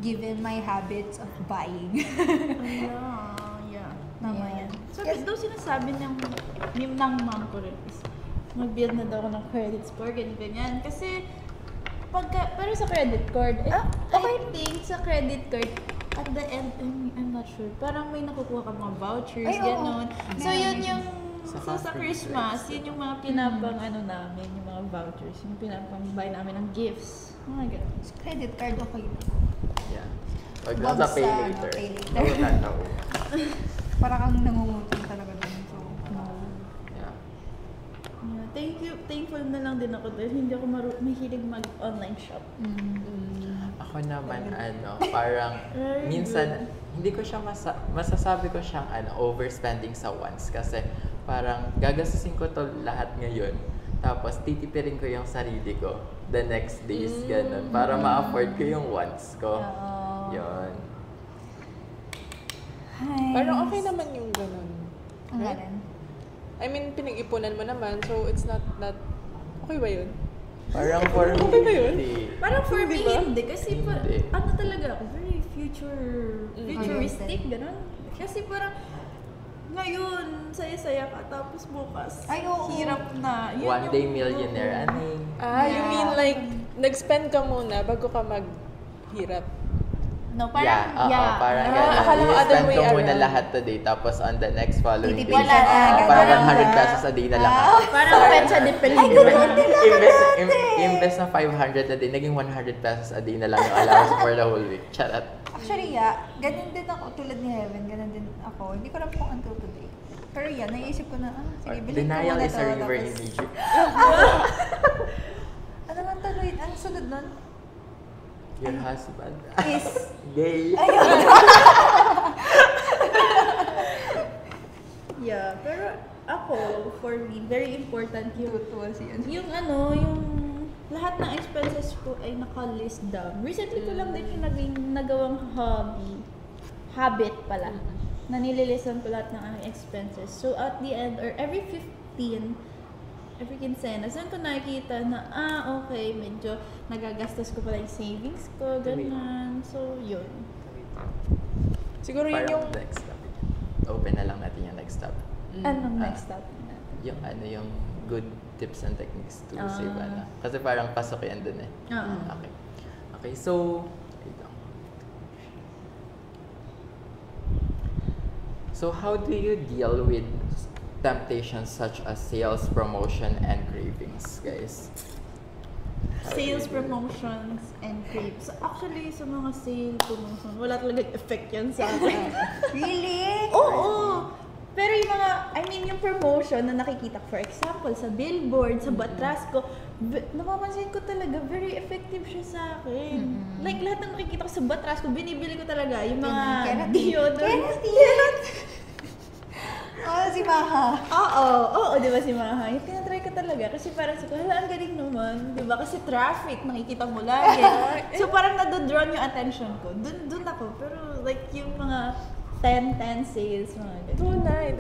given my habits of buying. Yeah. Tama Yeah. yan. So, Yes. daw sinasabi ng mom ko rin is, mag-build na daw ako ng credit score, ganyan. Kasi, pero sa credit card, I think sa credit card, at the end, I'm not sure, parang may nakukuha ka mga vouchers, Ay, oo. gano'n. So, yun yung, Sa sa free Christmas, flex. yun yung mga pinapang namin, yung mga vouchers, yung pinapang buy namin ng gifts. Mga gano'n. Sa credit card, okay. Yeah. Wag lang sa pay Wag sa, later. pay later. Naunan ako. Para kang nangungutang talaga dun. So, no. Yeah. Yeah, thankful na lang din ako dahil hindi ako mahilig mag-online shop. Ako naman, parang Very minsan, hindi ko siya masasabi ko siyang overspending sa wants kasi parang gagastusin ko to lahat ngayon. Tapos titipirin ko yung sarili ko the next days, ganun. Para ma-afford ko yung wants ko. Yun. Hi. Parang okay naman yung ganun. Ang galing. I mean, pinag-ipunan mo naman, so it's not okay ba yun? Parang for me, Okay ba yun? hindi. Parang for Hindi me, ba? hindi. Kasi Hindi. talaga ako, very futuristic, gano'n. Kasi parang, ngayon, saya-saya ka, tapos bukas, Ay, oo. hirap na. Yun One yung- day millionaire, aning. You mean like, nag-spend ka muna bago ka maghirap? No, parang, Parang akala ko other i-spend way ko muna around. lahat today, tapos on the next following day, Titipid ka na, parang ganun 100 ba? pesos a day na lang ako. Parang petsa de peligro. Imbes na 500 a day, naging 100 pesos a day na lang yung allowance for the whole week. Charot. Actually, ganun din ako. Tulad ni Heaven, ganun din ako. Hindi ko alam kung until today. Pero naisip ko na, sige, bilhin ko Denial muna is a to. river in Tapos, Egypt. ano man tuloy? Ang sunod nun? Your husband. Is, Gay. Yeah, pero ako, for me, very important yung Tutuwa siya. yung lahat ng expenses ko ay naka-list down. Recently ko lang din yung nagawang habit pala, na nililistan ko lahat ng aming expenses. So at the end, or every quincenas, saan ko nakikita na, okay, medyo nagagastos ko pala yung savings ko, ganun. So, yun. Siguro yun yung... Parang next topic. Open na lang natin yung next topic. Anong next topic natin? Yung good tips and techniques to save Kasi parang pasok yan dun eh. Okay. Okay, so... wait lang. So how do you deal with temptations such as sales, promotion, and cravings, guys? Sales, promotions, and crepes. Actually, sa mga sale, promotion, wala talagang effect yan sa akin. Really? Oo! Pero yung mga, yung promotion na nakikita ko, for example, sa billboard, sa Batrasco, napapansin ko talaga, very effective siya sa akin. Like, lahat ng nakikita ko sa Batrasco, binibili ko talaga. Yung mga deodorant. Si Maha. Oo, di ba si Maha? Yung tinatry ko talaga kasi parang sa ang galing naman. Di ba? Kasi traffic, nakikita mo lagi. So parang nadodrawn yung attention ko. Dun ako. Pero like yung mga 10-10 sales, mga ganyan. Tunay.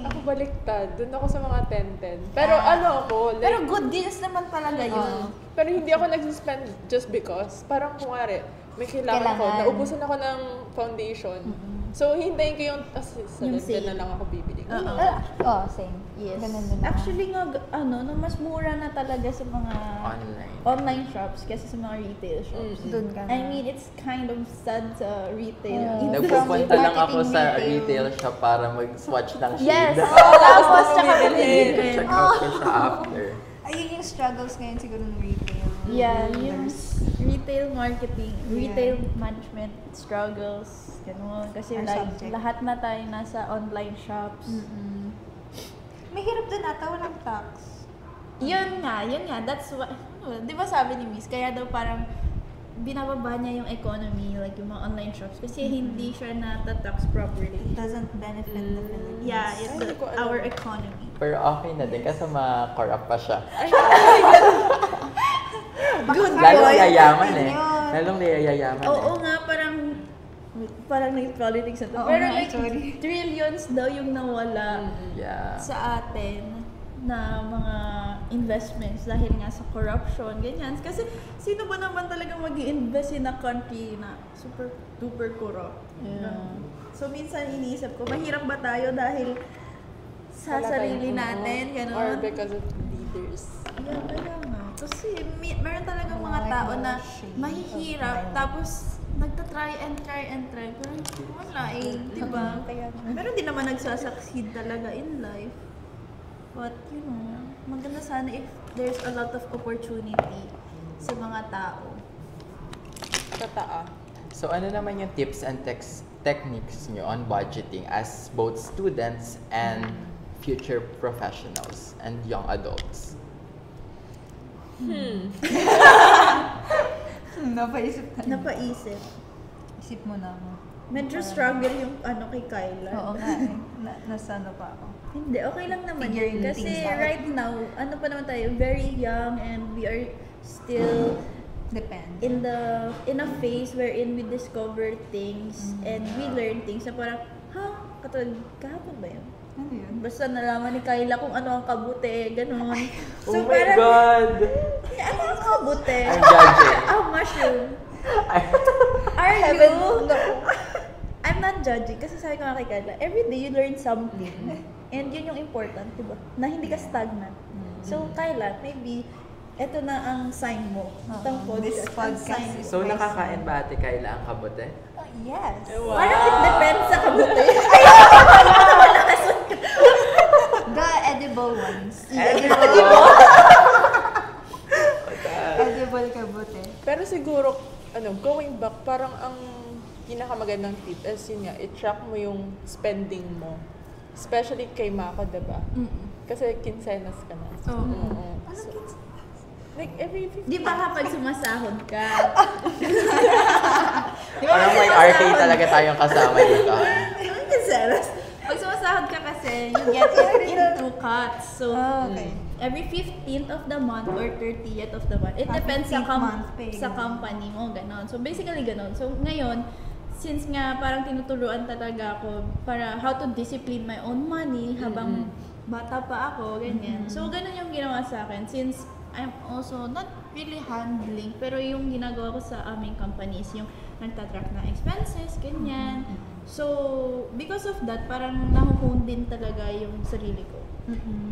Ako baliktad. Doon ako sa mga 10-10. Pero like... Pero good deals naman talaga yun. Pero hindi ako nag-spend just because. Parang kunwari, may kailangan ko. Naubusan ako ng foundation. So, hintayin ko yung sale na lang ako bibili. Same. Yes. Ganun din ako. Actually nga, mas mura na talaga sa mga online shops kaysa sa mga retail shops. Doon ka na. I mean, it's kind of sad sa retail. Nagpupunta lang ako sa retail shop para mag-swatch ng shade. Yes! Tapos, tsaka Check out ko siya after. Ayun yung struggles ngayon siguro ng retail. Yeah, yung retail marketing, retail management struggles, ganun. Kasi lahat na tayo nasa online shops. Mahirap din ata, walang tax. Yun nga. That's what, di ba sabi ni Miss, kaya daw parang binababa niya yung economy, like yung mga online shops, kasi hindi siya nata-tax properly. It doesn't benefit the Philippines. Yeah, it's our economy. Pero okay na din kasi ma-corrupt pa siya. Lalong yayaman eh. Lalong yayaman Oo nga, parang nag-politics na to. Pero like, trillions daw yung nawala sa atin na mga investments dahil nga sa corruption, ganyan. Kasi sino ba naman talaga mag-i-invest in a country na super duper corrupt? So minsan iniisip ko, mahirap ba tayo dahil sa sarili natin, gano'n? Or because of leaders. Yeah, kaya nga. Kasi meron talagang mga tao na mahihirap, tapos nagta-try and try. Pero wala diba? Pero di naman nagsasucceed talaga in life. But, maganda sana if there's a lot of opportunity sa mga tao. Tataa. So ano naman yung tips and techniques nyo on budgeting as both students and future professionals and young adults? Napaisip. Isip mo na ako. Medyo struggle yung kay Kyla. Oo nga eh. Nasa ano pa ako. Hindi, okay lang naman Figuring yun. Kasi things out. right now, pa naman tayo, very young and we are still Depende. in a phase wherein we discover things and we learn things na parang, katulad, kahapon ba yun? Ano yun? Basta nalaman ni Kyla kung ano ang kabute, gano'n. Oh my God! Ano ang kabute? I'm judging. Mushroom. Are you? I'm not judging kasi sabi ko nga kay Kyla, every day you learn something. And yun yung important, diba? Na hindi ka stagnant. So, Kyla, maybe, eto na ang sign mo. Itong This podcast. podcast is So nakakain ba Ate Kyla ang kabute? Yes. Parang it depends sa kabute. The edible ones. Edible kabute. Pero siguro, going back, parang ang pinakamagandang tip is yun nga, i-track mo yung spending mo. Especially kay Mako, diba? Kasi kinsenas ka na. Oo. Like every 50. Di ba kapag sumasahod ka? Parang may RK talaga tayong kasama dito. Kinsenas. Pag sumasahod ka kasi, you get it in 2 cuts. So, Okay. every 15th of the month or 30th of the month. It depends sa 15th month pay, sa ganun. company mo, ganon. So, basically, ganon. So, ngayon, since nga parang tinuturuan talaga ako para how to discipline my own money habang bata pa ako, ganyan. So, ganon yung ginawa sa akin. Since I'm also not really handling, pero yung ginagawa ko sa aming company is yung nagtatrack ng expenses, ganyan. So, because of that, parang nahuhone din talaga yung sarili ko.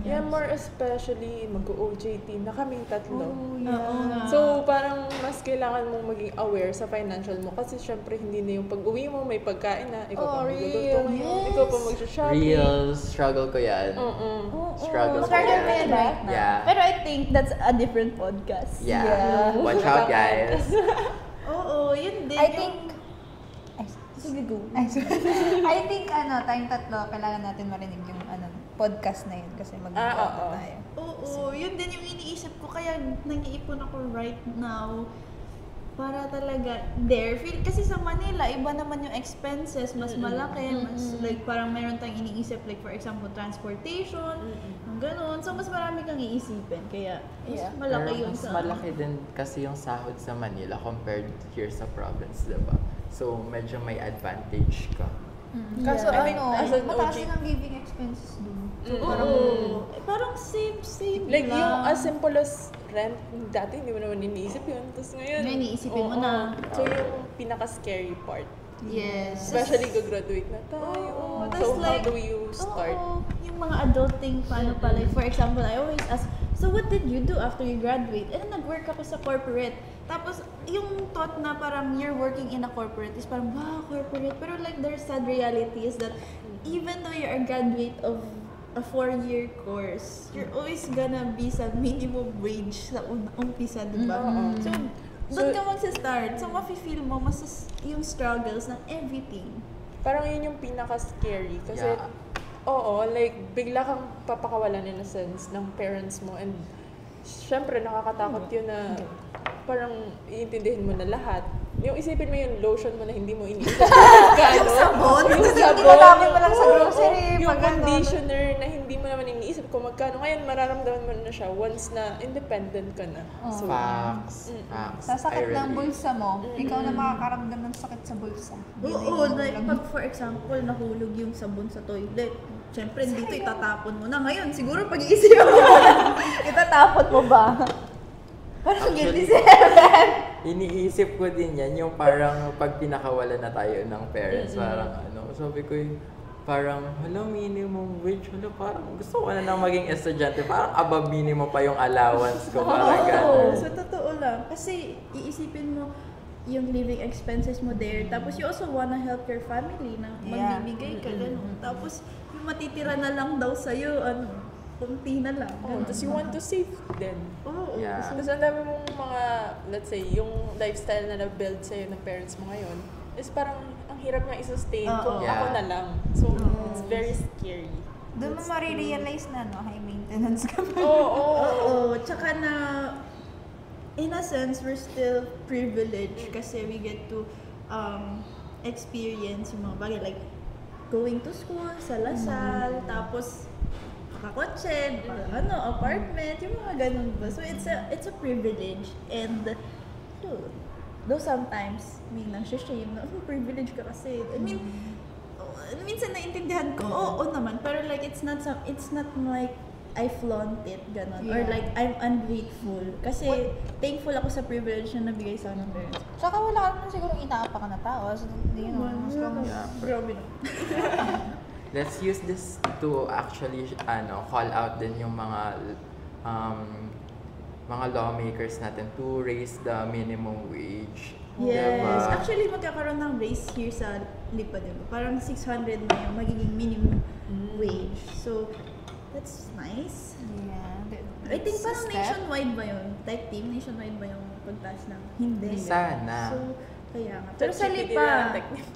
Yeah, more especially mag-OJT na kaming tatlo. Oo nga. So, parang mas kailangan mong maging aware sa financial mo kasi syempre hindi na yung pag-uwi mo, may pagkain na, ikaw pa magluluto ngayon, ikaw pa mag-shopping. Real struggle ko yan. Struggle ko Struggle yan. mo yan right now. Yeah. Pero I think that's a different podcast. Yeah. Watch out, guys. Oo, yun din. I think, Sige, go. I think, tayong tatlo, kailangan natin marinig yung, podcast na yun kasi oo. mag-podcast tayo. Oo, yun din yung iniisip ko. Kaya nag-iipon ako right now para talaga there. Kasi sa Manila, iba naman yung expenses. Mas malaki. Mas like parang meron tayong iniisip. Like for example, transportation. Ganon. So, mas marami kang iisipin. Kaya, mas malaki Pero yun mas sa... malaki din kasi yung sahod sa Manila compared here sa province, diba? So, medyo may advantage ka. Kaso I think as an mataas OG din ang living expenses dun. So, Parang same like lang. yung as simple as rent, dati hindi mo naman iniisip yun. Tapos ngayon, Ngayon, iniisipin mo oo. na. So yung pinaka-scary part. Yes. Especially gagraduate na tayo. Oo, So tas how like, do you start? Oo, yung mga adulting, paano pa, like, for example, I always ask, so what did you do after you graduate? And nag-work ako sa corporate. Tapos, yung thought na parang you're working in a corporate is parang, wow, corporate. Pero like, their sad reality is that even though you're a graduate of a 4-year course, you're always gonna be sa minimum wage sa umpisa, di ba? So, doon ka magsa-start. So, mafe-feel mo yung struggles ng everything. Parang yun yung pinaka-scary. Kasi, Yeah. oo, like, bigla kang papakawalan in a sense ng parents mo. And, syempre, nakakatakot yun na parang iintindihin mo na lahat. Yung isipin mo yung lotion mo na hindi mo iniisip. Yung sabon? Yung sabon. Ginagamit mo lang sa grocery, Yung pag ano. conditioner na hindi mo naman iniisip kung magkano. Ngayon, mararamdaman mo na siya once na independent ka na. So, Facts. Sa sakit ng relate. bulsa mo, ikaw na makakaramdam ng sakit sa bulsa. Oo, like, pag for example, nahulog yung sabon sa toilet, syempre, dito itatapon mo na. Ngayon, siguro pag-iisipan mo, itatapon mo ba? Parang guilty si Iniisip ko din yan, yung parang pag pinakawala na tayo ng parents, parang sabi ko yung parang, minimum wage, parang gusto ko na nang maging estudyante, parang above minimum pa yung allowance ko, parang gano'n. Sa totoo lang. Kasi iisipin mo yung living expenses mo there. Tapos you also wanna help your family na magbibigay ka, gano'n. Tapos yung matitira na lang daw sa'yo, kunti na lang. tapos you want to save then. Oo. Yeah. Tapos ang dami mong mga, let's say, yung lifestyle na na-build sa'yo ng parents mo ngayon, is parang ang hirap niya i-sustain kung Yeah. ako na lang. So, it's very scary. Doon mo marirealize na, high maintenance ka pa. Oo. Tsaka na, in a sense, we're still privileged kasi we get to experience yung mga bagay. Like, going to school sa Lasal, tapos kakotse, apartment, yung mga ganun ba. So, it's a privilege. And, though sometimes, may nang-shame na, privilege ka kasi. I mean, minsan naintindihan ko, oo naman, pero like, it's not like, I flaunt it, gano'n. Or Yeah. like, I'm ungrateful. Kasi, thankful ako sa privilege na nabigay sa ng parents. Tsaka wala ka naman siguro inaapa ka na tao. So, mas lang. Grabe na. Let's use this to actually call out din yung mga lawmakers natin to raise the minimum wage. Yes. Diba? Actually, magkakaroon ng raise here sa Lipa, diba? Parang 600 na yung magiging minimum wage. So, that's nice. Yeah. I think It's a parang step. nationwide ba yun? Tech team, nationwide ba yung pagtaas ng? Hindi. Sana. So, kaya nga. Pero sa ChatGPT Lipa, na ang technique.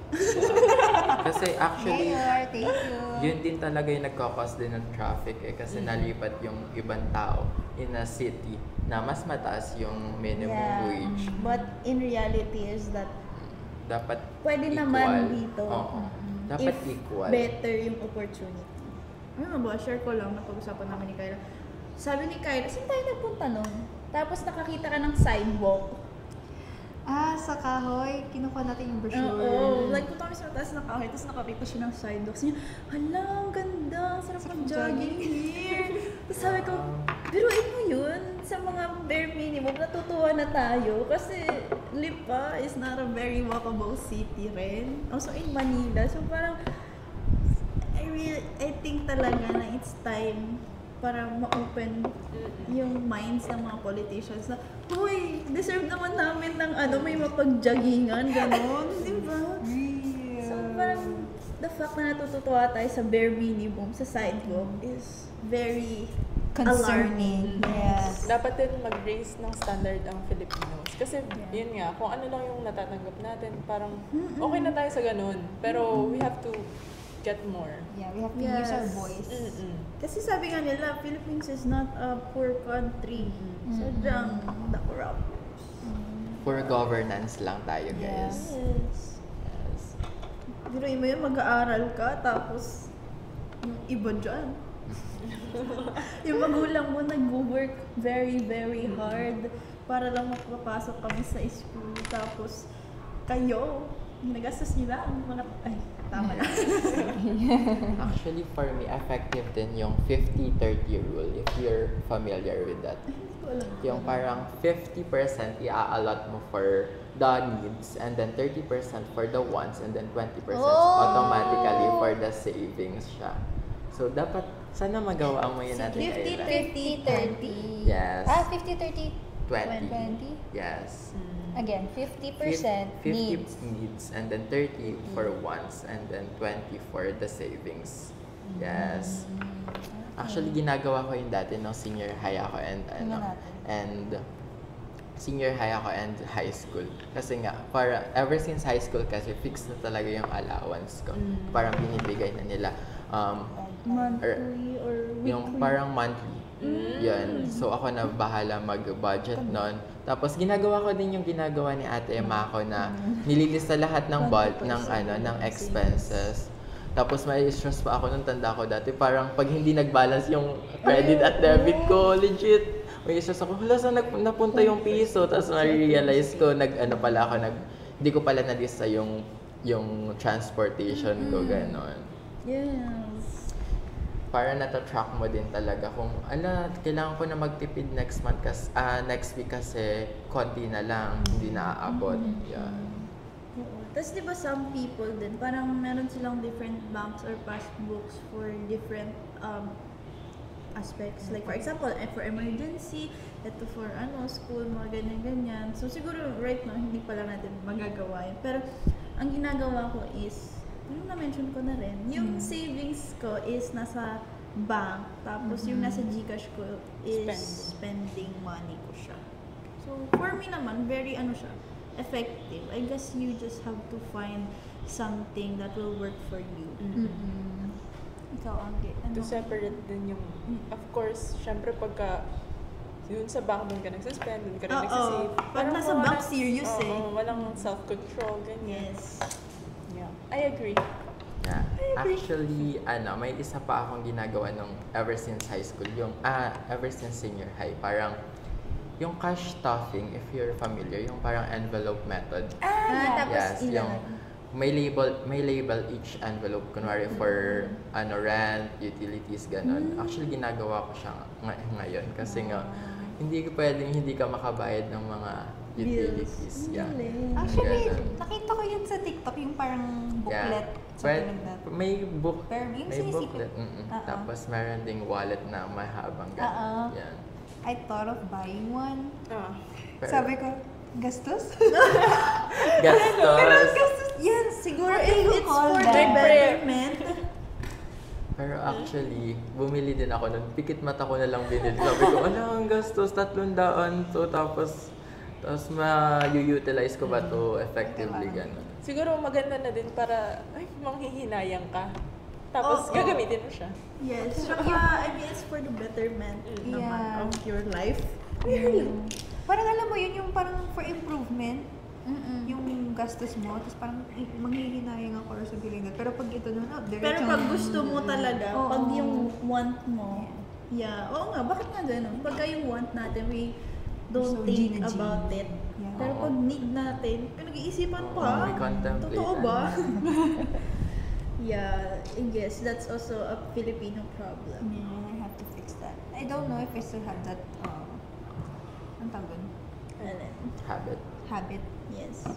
Kasi actually, Mayor, thank you. yun din talaga yung nagkakos din ng traffic kasi nalipat yung ibang tao in a city na mas mataas yung minimum wage. But in reality is that Dapat pwede equal. naman dito. Oo. Dapat if equal. better yung opportunity. Ano ba, share ko lang, napag-usapan namin ni Kyla. Sabi ni Kyla, saan tayo nagpunta nun? Tapos nakakita ka ng sidewalk. Sa kahoy, kinukuha natin yung brochure. Oo, like punta kami sa taas ng kahoy, tapos nakakita siya ng sidewalk. Sabi niya, hala, ang ganda, sarap mag-jogging here. Tapos sabi ko, biruin mo yun, sa mga bare minimum, natutuwa na tayo. Kasi Lipa is not a very walkable city rin. Also in Manila. So parang, I think talaga na it's time para ma-open yung minds ng mga politicians na, uy, deserve naman namin ng may mapag-joggingan, gano'n, di ba? So parang, the fact na natutuwa tayo sa bare minimum, sa sidewalk, is very Concerning. alarming. Yes. Dapat din mag-raise ng standard ang Filipinos. Kasi yun nga, kung ano lang yung natatanggap natin, parang okay na tayo sa ganun. Pero we have to get more. Yeah, we have to use our voice. Kasi sabi nga nila, Philippines is not a poor country. Sadyang the corrupt. For governance lang tayo, guys. Yes. Yes. Biruin mo yun, mag-aaral ka, tapos yung iba dyan. Yung magulang mo nag-work very, very hard para lang makapasok kami sa school. Tapos, kayo, nagastos nila ang mga... Ay, tama na. Actually, for me, effective din yung 50-30 rule, if you're familiar with that. Hindi ko alam. Yung parang 50% i-allot mo for the needs, and then 30% for the wants, and then 20% automatically for the savings siya. So, dapat, sana magawa mo yun natin. 50, 30. Yes. 50, 30, 20. Yes. Again, 50% 50 needs. and then 30 for wants, and then 20 for the savings. Yes. Actually, ginagawa ko yun dati nung senior high ako and senior high ako and high school. Kasi nga, para ever since high school kasi fixed na talaga yung allowance ko. Parang binibigay na nila Monthly or weekly? yung parang monthly. Yun. So ako na bahala mag-budget nun. Tapos ginagawa ko din yung ginagawa ni Ate Emma ko na nililista lahat ng ng expenses. Tapos may stress pa ako nung tanda ko dati. Parang pag hindi nag-balance yung credit at debit ko, legit. May stress ako, hala saan napunta yung piso? Tapos ma-realize ko, hindi ko pala nalista yung transportation ko, gano'n. Yes. Para nata-track mo din talaga kung kailangan ko na magtipid next week kasi konti na lang, hindi na aabot. Yan. Tapos di ba some people din, parang meron silang different banks or passbooks for different aspects. Like for example, for emergency, ito for school, mga ganyan-ganyan. So siguro right now, hindi pala natin magagawa yun. Pero ang ginagawa ko is, yung na-mention ko na rin, yung savings ko is nasa bank, tapos yung nasa GCash ko is spending money ko siya. So, for me naman, very siya, effective. I guess you just have to find something that will work for you. Ikaw, Angge, To separate din yung, of course, syempre pagka yun sa bank, doon ka nagsispend, doon ka rin nagsisave. Pag nasa bank, serious walang self-control, ganyan. Yes. Yeah, I agree. Yeah. Actually, may isa pa akong ginagawa nung ever since high school, ever since senior high, parang yung cash stuffing, if you're familiar, yung parang envelope method. Tapos Yes, yung may label each envelope, kunwari for rent, utilities, ganon. Actually, ginagawa ko siya ngayon kasi nga hindi ka makabayad ng mga utilities. Yeah. Actually, Ganon. nakita ko yun sa TikTok, yung parang booklet. Something like that. May Yung may sinisipit. booklet. Tapos meron ding wallet na mahabang ganon. Yan. I thought of buying one. Pero- Sabi ko, gastos? Gastos. Yan, siguro What do you it's call for that? the betterment. Pero actually, bumili din ako nun. Pikit mata ko na lang binili. Sabi ko, ang gastos, 300. So, tapos ma-utilize ko ba to effectively, gano'n. Siguro maganda na din para, manghihinayang ka. Tapos gagamitin mo siya. Yes, saka I mean, it's for the betterment naman Yeah. of your life. Parang alam mo yun, yung parang for improvement. Yung gastos mo, tapos parang manghihinayang ako or something like that. Pero pag ito naman, Pero pag gusto mo talaga, Oo. pag yung want mo, oo nga, bakit nga ganun? Pagka yung want natin, we don't So, think Gina G. about it. Yeah. Pero pag need natin, pinag-iisipan pa. We contemplate. Totoo ba? Yeah, I guess that's also a Filipino problem. Yeah, I have to fix that. I don't know if I still have that, ang tawag dun? Habit. Habit. Yes.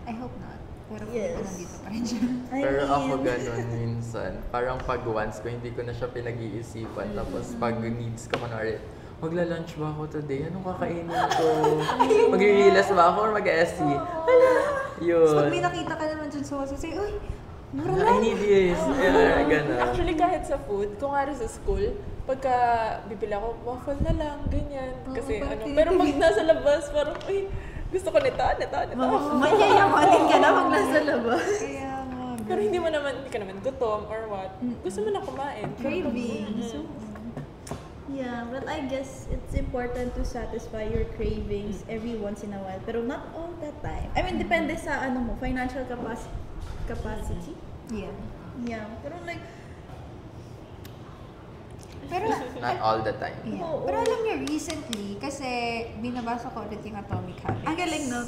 I hope not. Pero Yes. nandito pa rin siya. I Pero mean, ako ganun minsan. Parang pag once ko, hindi ko na siya pinag-iisipan. Tapos pag needs ko, kunwari, magla-lunch ba ako today? Anong kakainin ko? Mag-realize ba ako or mag-SC? Yun. So, pag may nakita ka naman dyan sa waso, say, uy, mura I lang. need this. Yeah, ganun. Actually, kahit sa food, kung nga rin sa school, pagka bibili ako, waffle na lang, ganyan. Oo, Kasi parang pero pag nasa labas, parang, ay, gusto ko nito. mayayamanin ka na pag nasa labas. Kaya nga. Pero hindi ka naman gutom or what. Gusto mo na kumain. Pero pag- Cravings. Yeah, but I guess it's important to satisfy your cravings every once in a while, pero not all the time. I mean, depende sa financial capacity. Yeah. Yeah, pero like, Pero, Not all the time. yeah. Oo. Pero alam niyo, recently, kasi binabasa ko ulit yung Atomic Habits. ang galing no,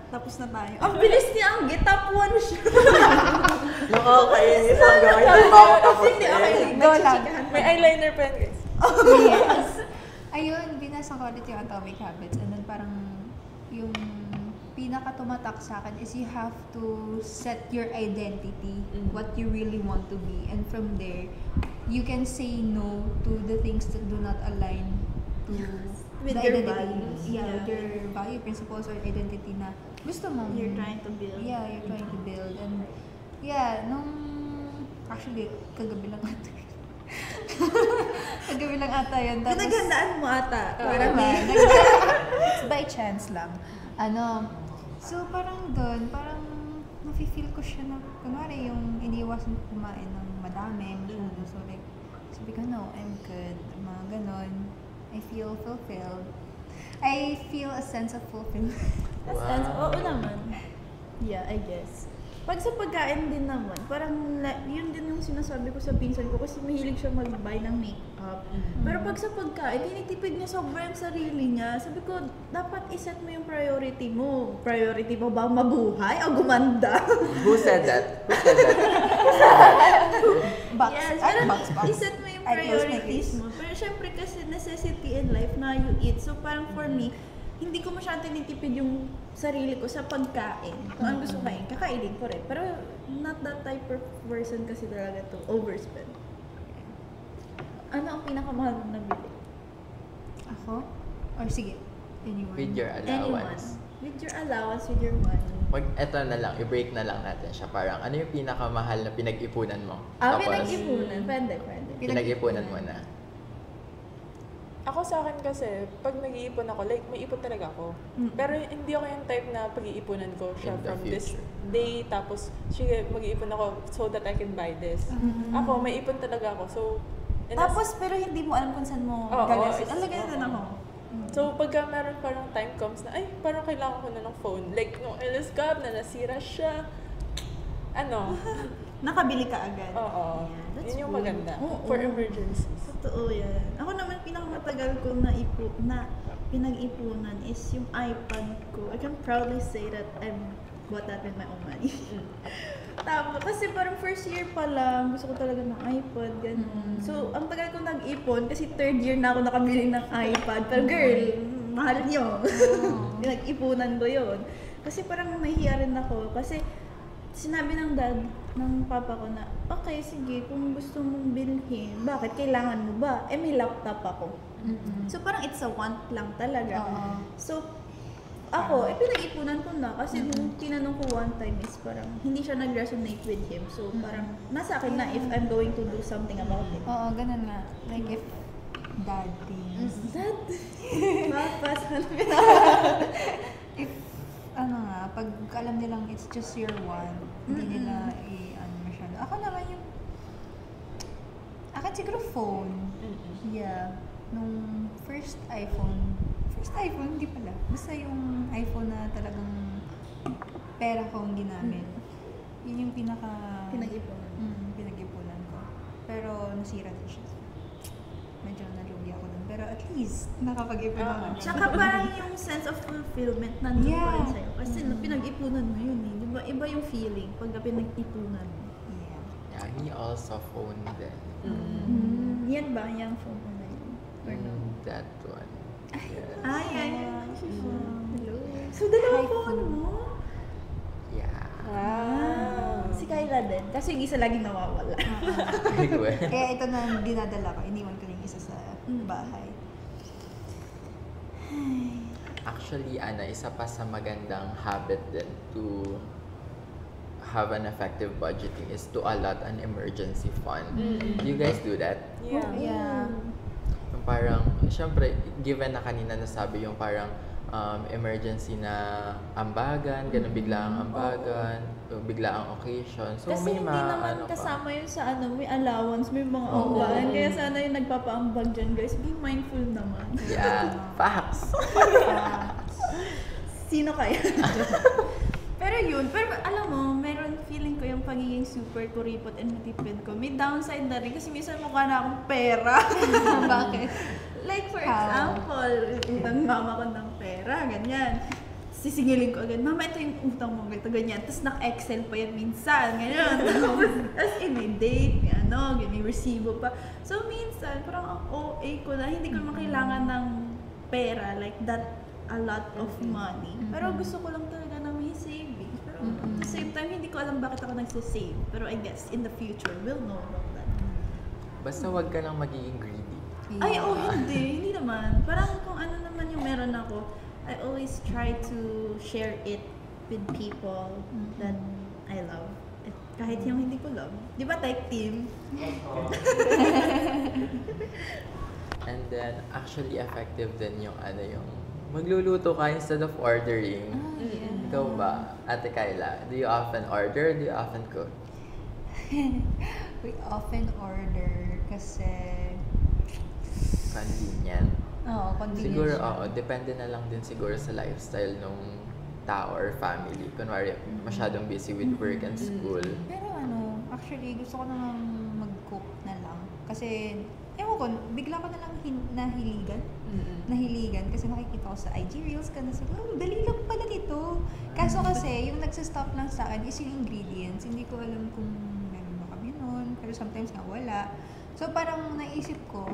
tapos na tayo. Ang bilis niya, ang top 1 siya. Nakakainis hanggang hindi pa ako tapos Hindi, okay. Go lang. May eyeliner pen, guys. Yes. Ayun, binasa ko ulit yung Atomic Habits. And then parang yung pinaka-tumatak sa akin is you have to set your identity, what you really want to be. And from there, you can say no to the things that do not align to With the your identity. values. Yeah, Yeah. with your value, principles, or identity na gusto mo. You're trying to build. Yeah, you're trying to build. And yeah, actually, kagabi lang ata. Kagabi lang ata yun. Tapos, Pinaghandaan mo ata. parang it's by chance lang. So parang doon, parang nafe-feel ko siya na, kunwari yung iniiwasan ko kumain ng madami, masyado. So like, sabi ko, no, I'm good. Mga ganon. I feel fulfilled. I feel a sense of fulfillment. Oo naman. Yeah, I guess. Pag sa pagkain din naman, parang yun din yung sinasabi ko sa pinsan ko kasi mahilig siya mag-buy ng makeup. Pero pag sa pagkain, tinitipid niya sobra yung sarili niya. Sabi ko, dapat iset mo yung priority mo. Priority mo ba mabuhay o gumanda? Who said that? Box. Yes, Ay, pero box. iset mo yung I close my priorities face. mo. Pero syempre kasi necessity in life na you eat. So parang for me, hindi ko masyadong tinitipid yung sarili ko sa pagkain. Kung ano gusto kain, kakainin ko rin. Pero not that type of person kasi talaga to overspend. Ano ang pinakamahal mong nabili? Ako? Or sige, anyone. With your allowance. With your allowance, with your money. Eto na lang, i-break na lang natin siya. Parang, ano yung pinakamahal na pinag-ipunan mo? Pinag-ipunan. Pwede. Pinag-ipunan mo na. Ako sa akin kasi, pag nag-iipon ako, like, may ipon talaga ako. Pero hindi ako yung type na pag-iipunan ko siya In the from this future. day, tapos, sige, mag-iipon ako so that I can buy this. Ako, may ipon talaga ako. So, and Tapos, pero hindi mo alam kung saan mo Oo, gagasin. oo. Alam, ganyan din ako. so, pagka meron parang time comes na, ay, parang kailangan ko na ng phone. Like, nung LS Cup na nasira siya, Nakabili ka agad. oo. Yeah, that's Yun yung good. maganda. Oo. For emergencies. Totoo yan. Ako naman, pinakamatagal ko na pinag-ipunan is yung iPad ko. I can proudly say that I bought that with my own money. Tapos, kasi parang first year pa lang, gusto ko talaga ng iPad, ganun. So, ang tagal ko nag-ipon, kasi third year na ako nakabili ng iPad. Pero girl, mahal niyo. Pinag-ipunan ko yun. Kasi parang nahihiya rin ako. Kasi sinabi ng papa ko na, okay, sige, kung gusto mong bilhin, bakit? Kailangan mo ba? May laptop ako. So, parang it's a want lang talaga. Oo. So, ako, pinag-ipunan ko na kasi nung tinanong ko one time is parang hindi siya nag-resonate with him. So, parang nasa akin na if I'm going to do something about it. Oo, ganun nga. Like if dad things. That, papas, If, pag alam nilang it's just your want, hindi nila masyado. Ako naman yung, akin siguro phone. Yeah. nung first iPhone, hindi pala. Basta yung iPhone na talagang pera ko ang ginamit. Yun yung Pinag-ipunan. pinag-ipunan ko. Pero nasira din siya. Medyo nalugi ako dun. Pero at least, nakapag-ipon ako. Tsaka parang yung sense of fulfillment nandun pa rin Yeah. sa'yo. Kasi pinag-ipunan mo yun eh. Diba? Iba yung feeling pagka pinag-ipunan mo. Yeah. Yeah, me also phone then. Yan ba? Yung phone mo na yun? Or no? That one. Yes. Ay, ay. Hello. So, Hi, dalawa phone phone. mo? Yeah. Wow. Si Kyla din. Kasi yung isa lagi nawawala. Big one. Kaya ito na dinadala ko. Iniwan ko yung isa sa bahay. Actually, isa pa sa magandang habit din to have an effective budgeting is to allot an emergency fund. Do you guys do that? Yeah. Yeah. Yung parang, syempre, given na kanina nasabi yung parang emergency na ambagan, ganun biglaang ambagan, biglaang occasion. So, Kasi may hindi naman ano pa. kasama yun sa may allowance, may mga ambagan. Kaya sana yung nagpapaambag dyan, guys, be mindful naman. Yeah, facts. Sino kaya? Pero yun, pero alam mo, meron feeling ko yung pagiging super kuripot and matipid ko. May downside na rin kasi minsan mukha na akong pera. Bakit? Like for How? example, utang mama ko ng pera, ganyan. Sisingilin ko agad, mama ito yung utang mo, ganito, ganyan. Tapos naka-excel pa yan minsan, ganyan. Tapos as in may date, may may resibo pa. So minsan, parang ang OA ko na, hindi ko naman kailangan ng pera, like that, a lot of money. Pero gusto ko lang talaga na may savings. Pero at the same time, hindi ko alam bakit ako nagsisave. Pero I guess, in the future, we'll know about that. Basta wag ka lang magiging greedy. Ay, hindi naman. Parang kung ano naman yung meron ako, I always try to share it with people that I love. At kahit yung hindi ko love. Di ba, type team? And then, actually effective din yung yung magluluto ka instead of ordering. Ikaw ba, Ate Kyla, do you often order or do you often cook? We often order kasi Convenient. convenience. Siguro, siya. depende na lang din siguro sa lifestyle nung tao or family. Kunwari, masyadong busy with work and school. Pero actually gusto ko namang mag-cook na lang. Kasi, ewan ko, bigla ko na lang nahiligan kasi nakikita ko sa IG Reels ka na sila, dali lang pala nito. Kaso kasi, yung nagsistop lang sa akin is yung ingredients. Hindi ko alam kung meron ba kami nun, pero sometimes nga wala. So parang naisip ko,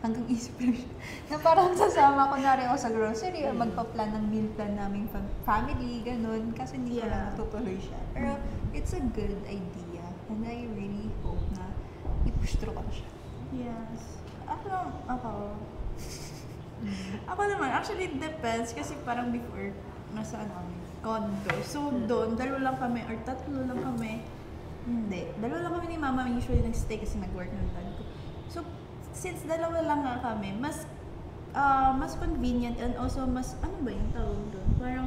hanggang isip lang siya, na parang sasama ko na rin ako sa grocery or magpa-plan ng meal plan naming family, ganun. Kasi hindi ko lang natutuloy siya. Pero it's a good idea and I really hope na i-push through ko na siya. Yes. Ako naman, actually it depends kasi parang before, nasa condo. So doon, dalawa lang kami or tatlo lang kami. Hindi, dalawa lang kami ni mama usually nag-stay kasi nag-work ng dad ko. So, since dalawa lang nga kami, mas convenient and also mas, ano ba yung tawag doon? Parang,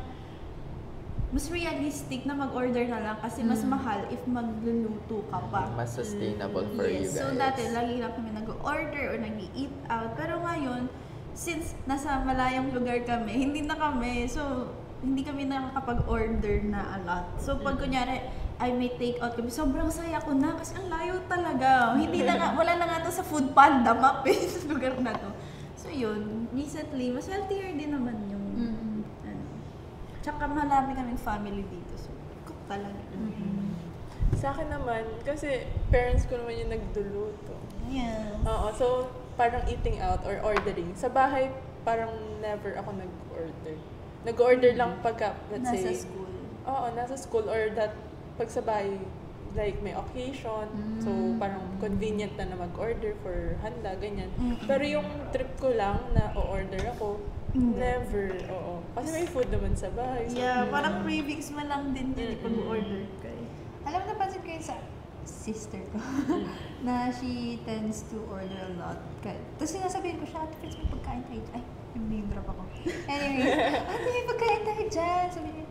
mas realistic na mag-order na lang kasi mas mahal if magluluto ka pa. Mas sustainable for you guys. So dati, lagi lang kami nag-order or nag-eat out. Pero ngayon, since nasa malayong lugar kami, hindi na kami. So, hindi kami nakakapag-order na a lot. So, pag kunyari, I may take out kami, sobrang saya ko na kasi ang layo talaga. Hindi na nga, wala na nga to sa Food Panda map sa lugar na to. So, yun. Recently, mas healthier din naman yung tsaka marami kaming family dito. So, cook talaga. Sa akin naman, kasi parents ko naman yung nagduluto. Yeah. Oo, so parang eating out or ordering. Sa bahay, parang never ako nag-order. Nag-order lang pagka, let's say... Nasa school. Oo, nasa school or that pag sa bahay, like may occasion. So parang convenient na mag-order for handa, ganyan. Pero yung trip ko lang na o-order ako, never, oo. Kasi may food naman sa bahay. So, Yeah, parang cravings mo lang din yun pag-order ka eh. Alam mo, napansin ko yun sa sister ko na she tends to order a lot. Tapos sinasabihin ko siya, Ate Fritz, may pagkain tayo. Ay, name drop ako. Anyway, Ate, may pagkain tayo dyan. Sabi niya,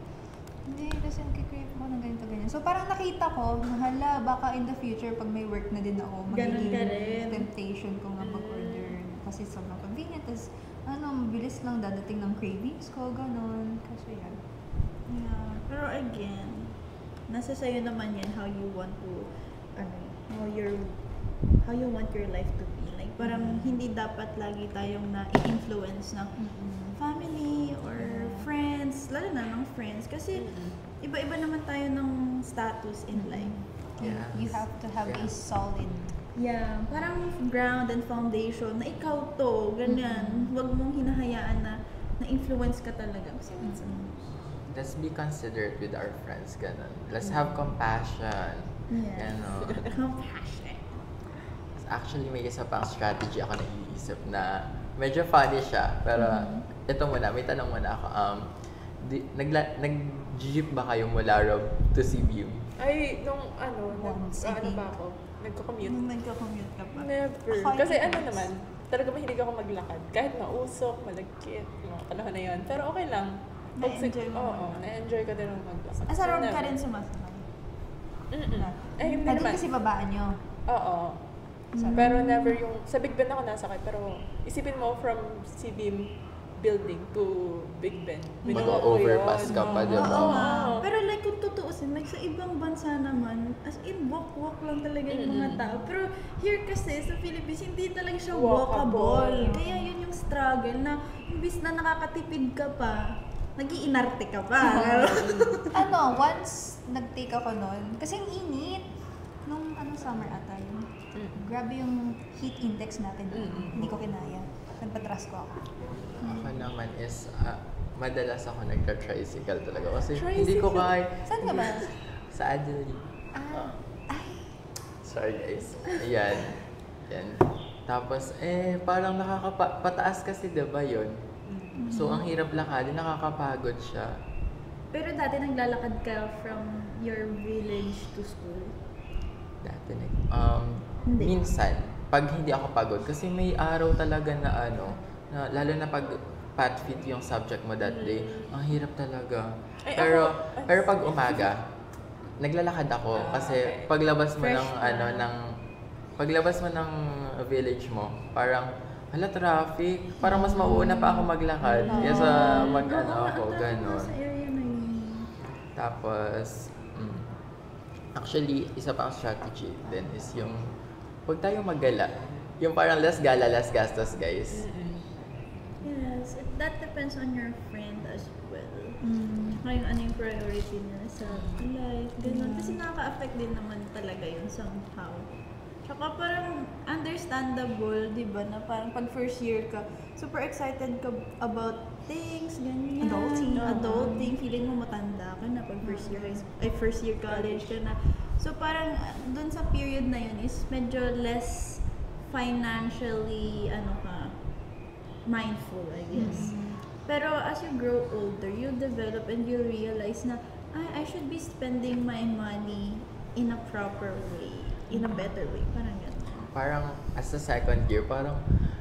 hindi, kasi nagkikrave mo ng ganito, ganyan. So parang nakita ko, hala, baka in the future, pag may work na din ako, Ganun magiging ka rin. temptation ko nga mag-order. kasi sobrang convenient. Tapos, mabilis lang dadating ng cravings ko, ganon. Kasi yan. Yeah. Pero again, nasa sa'yo naman yan how you want to, how you want your life to be. Like, parang hindi dapat lagi tayong na-influence ng family or friends, lalo na ng friends. Kasi, iba-iba naman tayo ng status in life. Yes. You have to have a solid. Yeah, parang ground and foundation na ikaw to, ganyan. Huwag mong hinahayaan na na-influence ka talaga. Kasi minsan, Let's be considerate with our friends, ganun. Let's have compassion. yes. Ganon. Compassion. Actually, may isa pang strategy ako naiisip na medyo funny siya. Pero ito muna, may tanong muna ako. Nag-jeep ba kayo mula Rob to CBU? Ay, nung Once, I think. ba ako? Nagko-commute. Nung nagka-commute ka pa. Never. Ako, Kasi yes. naman, talaga mahilig ako maglakad. Kahit mausok, malagkit, yung mga panahon na yun. Pero okay lang. Na-enjoy mo Oo, naman. na-enjoy ko din ang maglakad. Sa Rob ka Never. rin sumasama. Eh, hindi Nandun naman. kasi babaan nyo. Oo. Pero never yung, sa Big Ben ako nasakay, pero isipin mo from CBM building to Big Ben. Mag-overpass ka pa, di ba? Oo. Oo. Pero like kung tutuusin, like sa ibang bansa naman, as in walk lang talaga yung mga tao. Pero here kasi sa Philippines, hindi talaga siya walkable. Walkable. Kaya yun yung struggle na imbis na nakakatipid ka pa, nag-iinarte ka pa. Once nag-take ako nun, kasi ang init. Nung summer ata yun. Grabe yung heat index natin. Hindi ko kinaya. Nagpatras ko ako. Ako naman is, madalas ako nagka-tricycle talaga. Kasi hindi ko kaya. Saan ka ba? Sa Adelie. Sorry guys. Ayan. Yan. Tapos, parang nakakapataas kasi diba yun? So, ang hirap lakadin, nakakapagod siya. Pero dati naglalakad ka from your village to school. Dati Hindi. minsan, pag hindi ako pagod, kasi may araw talaga na na, lalo na pag pat fit yung subject mo that day, ang hirap talaga. Ay, Pero pag umaga, naglalakad ako kasi paglabas mo Fresh ng na. paglabas mo ng village mo, parang traffic, parang mas mauuna pa ako maglakad kaysa ako, ganon. Sa area na yun. Tapos, actually, isa pang strategy din is yung huwag tayong maggala. Yung parang less gala, less gastos, guys. Yes, that depends on your friend as well. Tsaka yung ano yung priority nila sa life, gano'n. Kasi nakaka-affect din naman talaga yun somehow. Tsaka parang understandable, di ba, na parang pag first year ka, super excited ka about things, ganyan. Adulting, feeling mo matanda ka na pag first year college ka na. So parang dun sa period na yun is medyo less financially, mindful, I guess. Pero as you grow older, you develop and you realize na, I should be spending my money in a proper way, in a better way, parang gano'n. Parang as a second year, parang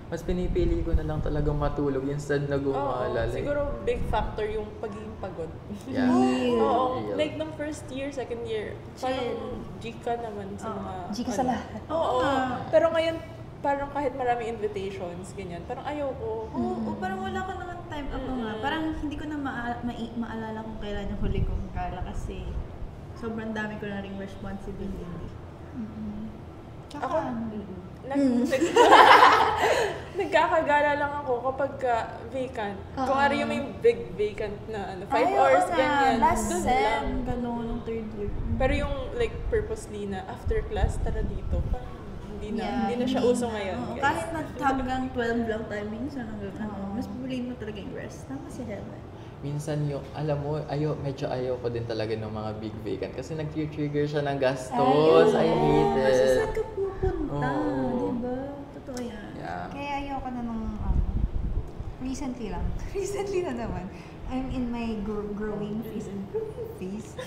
mas pinipili ko na lang talagang matulog instead na gumala. Siguro big factor yung pagiging pagod. Yeah. Oo, Real. like nung first year, second year, parang G ka naman sa mga... G ka sa lahat. Oo. Pero ngayon, parang kahit maraming invitations, ganyan, parang ayoko. Oo, parang wala ka naman time ako nga. Parang hindi ko na maalala kung kailan yung huli kong gala kasi sobrang dami ko na ring responsibility. Ako, nagkakagala lang ako kapag vacant. Kung ano yung may big vacant na 5 hours, ganyan. Last dun sem, lang. gano'n, nung third year. Pero yung like purposely na after class, tara dito, parang hindi na siya uso ngayon. Oo, guys. kahit na hanggang 12 lang tayo, minsan hanggang mas pipiliin mo talaga yung rest. Tama si Helen. Minsan yung, alam mo, medyo ayaw ko din talaga ng mga big vacant kasi nag-trigger siya ng gastos. I hate Kasi it. saan ka pupunta, Oo. diba? Totoo yan. Yeah. Kaya ayoko na nung, recently na naman, I'm in my growing phase.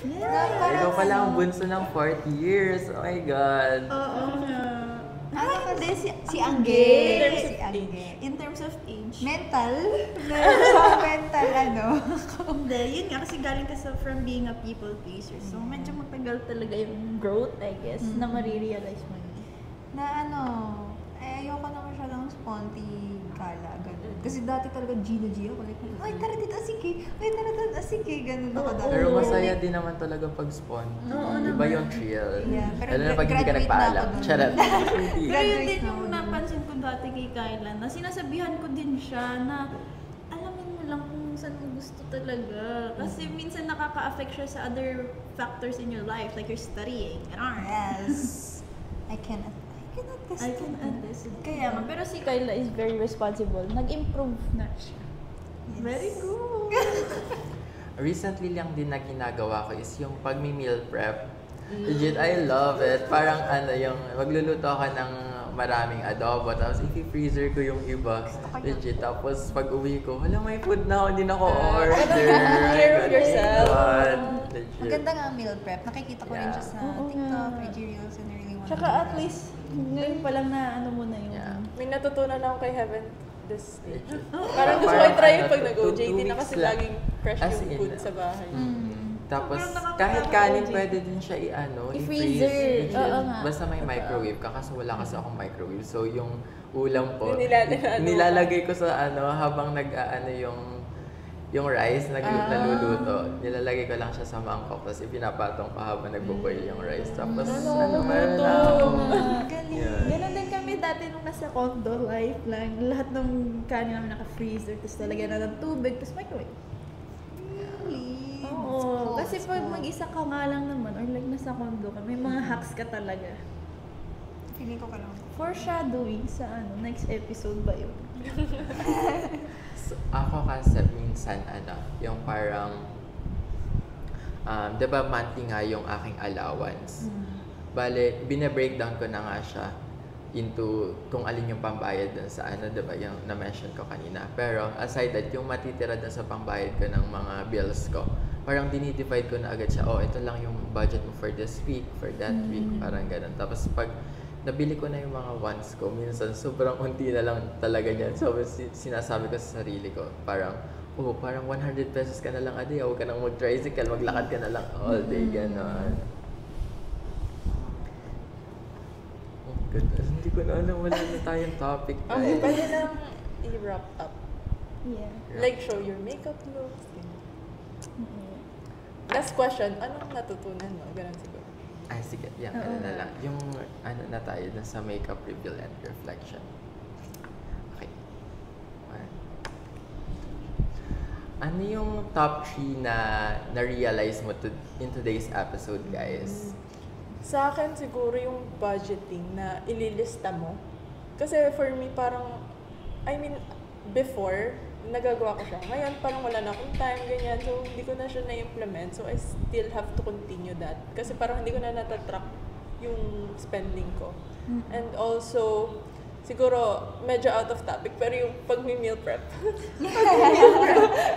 Yeah. Ikaw pala ang bunso ng 4 years. Oh my God. Oo nga. Hindi, si Angge. In terms of Si Angge. age. In terms of age. Mental? So, mental, Hindi, yun nga kasi galing ka from being a people pleaser. So medyo matagal talaga yung growth, I guess, na marirealize mo yun. na ayoko na masyadong sponty gala, ganun. Kasi dati talaga G ako. Like, ay, tara dito, sige. Ay, tara dito, sige. Ganun ako dati. Pero masaya din naman talaga pag spawn. Iba yung thrill. Yeah, pero Lalo na pag hindi ka graduate na nagpaalam. ako dun. Charot. Pero yun Graduate din na yung ako dun. napansin ko dati kay Kyla na sinasabihan ko din siya na alamin mo lang kung saan mo gusto talaga. Kasi minsan nakaka-affect siya sa other factors in your life, like you're studying. Yes. I cannot I can attest. Kaya nga, pero si Kyla is very responsible. Nag-improve na siya. Yes. Very good. Recently lang din na ginagawa ko is yung pag-meal prep. Legit, I love it. Parang yung magluluto ako ng maraming adobo, tapos i-freezer ko yung iba. Legit, tapos pag uwi ko, wala, may food na ako, hindi na ako order. Care of yourself. Legit. Maganda nga ang meal prep. Nakikita ko rin siya sa Oo TikTok, nga. IG Reels, and I really want Tsaka at least, ngayon pa lang na ano mo na yun. Yeah. May natutunan ako kay Heaven this day. Legit. Parang gusto ko i-try yung pag ano, nag-OJT na 2 kasi weeks lang. laging fresh As yung in, food sa bahay. Tapos, Sobrang nakakatawa kahit ko, kanin, OJT. pwede din siya i-freeze. I-freezer. Legit. Oo nga. Basta may microwave ka, kasi wala kasi akong microwave. So, yung ulam po, Nilalagay- nilalagay ko sa habang yung rice naluluto. Nilalagay ko lang siya sa mangkok, tapos ipinapatong ko habang nagbo-boil yung rice. Tapos, meron na ako. Galing. Yeah. Ganon din kami dati nung nasa condo life lang. Lahat ng kanin namin naka-freezer, tapos talagyan na ng tubig, tapos microwave. Really? Oo. It's Kasi cool, pag it's mag-isa ka nga lang naman, or like nasa condo ka, may mga hacks ka talaga. cool. Feeling ko ka lang. Foreshadowing sa next episode ba yun? So, ako kasi minsan, yung parang, di ba monthly nga yung aking allowance. Bale, bine-breakdown ko na nga siya into kung alin yung pambayad dun sa di ba, yung na-mention ko kanina. Pero aside that, yung matitira dun sa pambayad ko ng mga bills ko, parang dinidivide ko na agad siya, ito lang yung budget mo for this week, for that week, parang ganun. Tapos pag nabili ko na yung mga wants ko, minsan sobrang unti na lang talaga niyan. So sinasabi ko sa sarili ko, parang, parang 100 pesos ka na lang a day, huwag ka nang mag-tricycle, maglakad ka na lang all day, gano'n. Oh goodness, hindi ko na alam, wala na tayong topic. Okay, pwede nang i-wrap up. Yeah. Like, show your makeup looks. ganyan. Last question, anong natutunan mo? Ganun siguro. Ay, sige. Yan, na lang. Yung, na tayo dun sa makeup reveal and reflection. Okay. Ano yung top 3 na-realize mo in today's episode, guys? Sa akin, siguro yung budgeting na ililista mo. Kasi for me, parang, before, nagagawa ko siya. Ngayon, parang wala na akong time, ganyan. So, hindi ko na siya na-implement. So, I still have to continue that. Kasi parang hindi ko na natatrack yung spending ko. And also, siguro, medyo out of topic, pero yung pag-meal prep.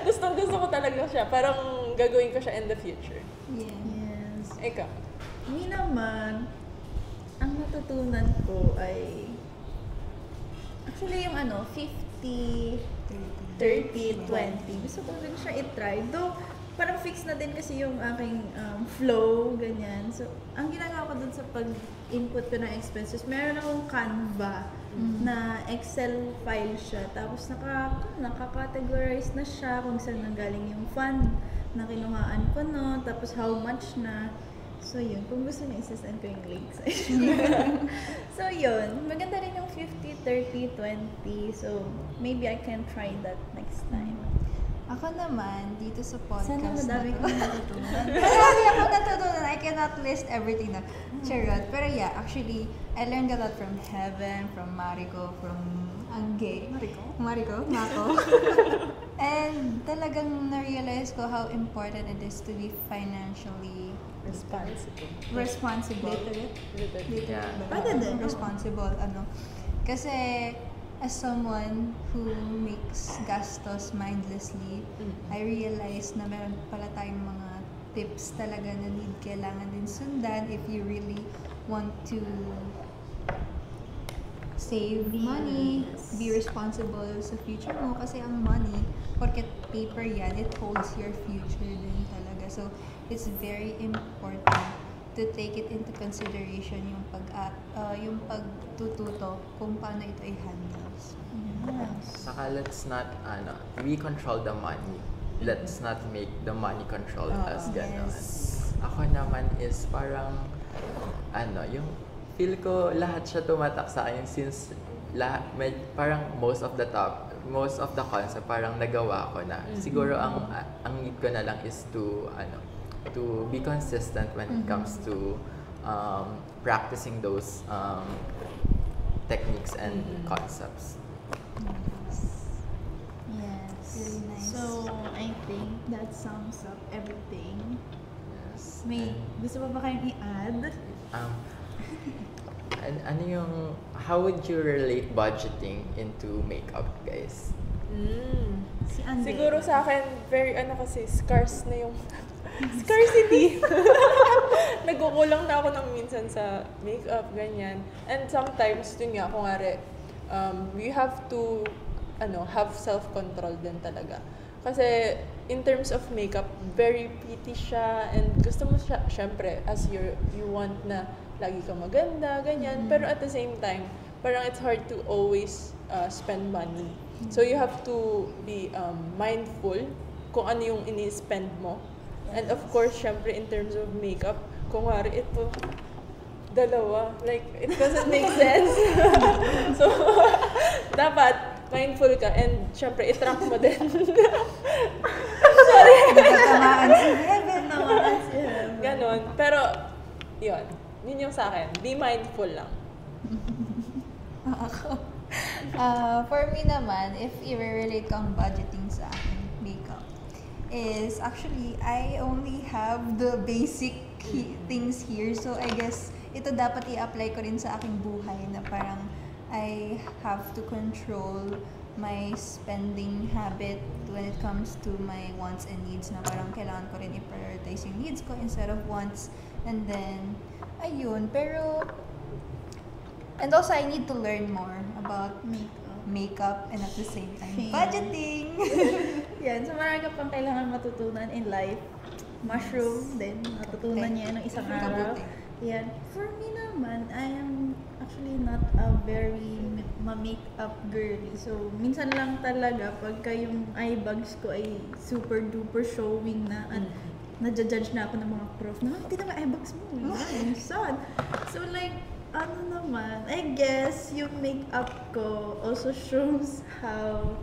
gusto ko talaga siya. Parang gagawin ko siya in the future. Yes. Ikaw? Me naman, ang natutunan ko ay actually yung 50, 30, 20. Gusto ko rin siya i-try. Though, parang fix na din kasi yung aking flow, ganyan. So, ang ginagawa ko dun sa pag-input ko ng expenses, meron akong Canva na Excel file siya. Tapos, naka-categorize na siya kung saan nanggaling yung fund na kinuhaan ko, no? Tapos, how much na. So, yun. Kung gusto niyo, isasend ko yung link sa inyo. So, yun. Maganda rin yung 50, 30, 20. So, maybe I can try that next time. Ako naman, dito sa podcast Sana madami na kang natutunan. Marami akong natutunan. I cannot list everything na charot. Pero yeah, actually, I learned a lot from Heaven, from Mariko, from Angge. Mariko? Mako. And talagang na-realize ko how important it is to be financially responsible. Literate Yeah. ba? Pwede din. Responsible, Kasi, as someone who makes gastos mindlessly, I realized na meron pala tayong mga tips talaga na kailangan din sundan if you really want to save money, be responsible sa future mo. Kasi ang money, porket paper yan, it holds your future din talaga. So, it's very important to take it into consideration yung pagtututo kung paano ito i-handle. Saka let's not, we control the money. Let's not make the money control us, gano'n. Ako naman is parang, yung feel ko lahat siya tumatak sa akin since parang most of the concept parang nagawa ko na. Siguro ang need ko na lang is to be consistent when it comes to practicing those techniques and concepts. Yes. Very nice. So, I think that sums up everything. Yes. May gusto pa ba kayong i-add? How would you relate budgeting into makeup, guys? Si Ande. Siguro sa akin, very kasi, scarce na yung scarcity. Nagkukulang na ako ng minsan sa makeup, ganyan. And sometimes, yun nga, kung we have to have self-control din talaga. Kasi in terms of makeup, very pretty siya and gusto mo siya, syempre, as you want na lagi ka maganda, ganyan. Pero at the same time, parang it's hard to always spend money. So you have to be mindful kung ano yung ini-spend mo. And of course, syempre, in terms of makeup, kung ito, dalawa, like, it doesn't make sense. So, dapat mindful ka and syempre, i-track mo din. Sorry. Nagkatamaan si Heaven. Ganon. Pero, yun yung sa akin. Be mindful lang. Ako. For me naman, if i-relate ko ang budgeting sa akin, makeup, is actually, I only have the basic things here. So, I guess, ito dapat i-apply ko rin sa aking buhay na parang I have to control my spending habit when it comes to my wants and needs na parang kailangan ko rin i-prioritize yung needs ko instead of wants. And then, ayun. Pero, and also I need to learn more about makeup and at the same time, budgeting. Yan, so marami ka pang kailangan matutunan in life. Mushroom, then matutunan niya ng isang araw. Yan. For me naman, I am actually not a very ma-makeup girly. So, minsan lang talaga pagka yung eye bags ko ay super duper showing na at nadja-judge na ako ng mga prof na, hindi naman eye bags mo. Son. So, like, naman, I guess yung makeup ko also shows how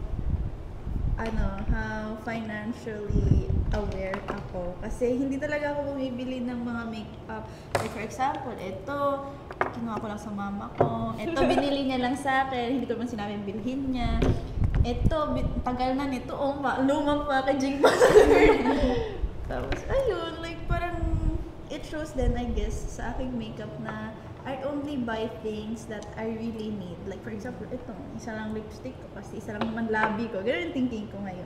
financially aware ako. Kasi hindi talaga ako bumibili ng mga makeup. Like for example, ito, kinuha ko lang sa mama ko. Ito, binili niya lang sa akin. Hindi ko naman sinabing bilhin niya. Ito, tagal na nito. Lumang packaging pa. Tapos, ayun, like parang it shows then, I guess, sa aking makeup na I only buy things that I really need. Like, for example, ito, isa lang lipstick ko kasi isa lang naman labi ko. Ganun yung thinking ko ngayon.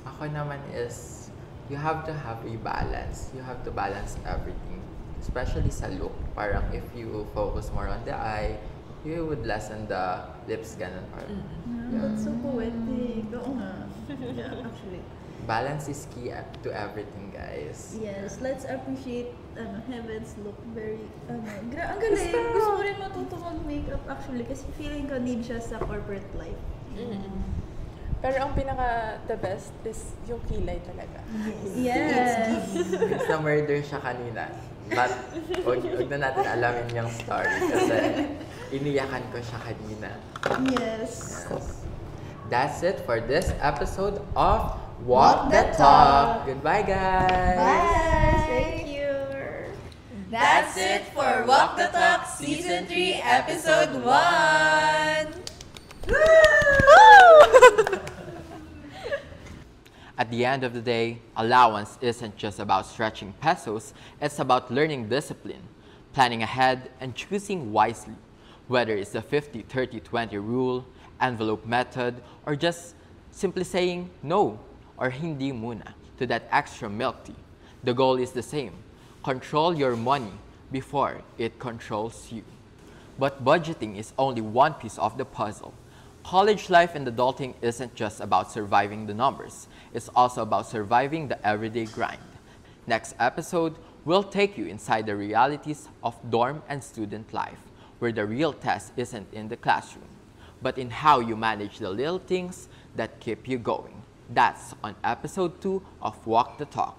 Ako naman is, you have to have a balance. You have to balance everything. Especially sa look. Parang if you focus more on the eye, you would lessen the lips, ganun. Parang, That's so poetic. Oo nga. Yeah, actually. balance is key to everything, guys. Yes, let's appreciate Heaven's look. Very, ang galing. Gusto ko rin matuto mag-makeup actually kasi feeling ko need siya sa corporate life. Pero ang pinaka-the best is yung kilay talaga. Yes. It's na murder siya kanina. But, huwag na natin alamin yung story kasi iniyakan ko siya kanina. Yes. That's it for this episode of Walk the Talk. Goodbye, guys. Bye. Thank you. That's it for Walk the Talk Season 3 Episode 1! At the end of the day, allowance isn't just about stretching pesos, it's about learning discipline, planning ahead, and choosing wisely. Whether it's the 50-30-20 rule, envelope method, or just simply saying no or hindi muna to that extra milk tea, the goal is the same. Control your money before it controls you. But budgeting is only one piece of the puzzle. College life and adulting isn't just about surviving the numbers. It's also about surviving the everyday grind. Next episode, We'll take you inside the realities of dorm and student life, where the real test isn't in the classroom, but in how you manage the little things that keep you going. That's on episode 2 of Walk the Talk.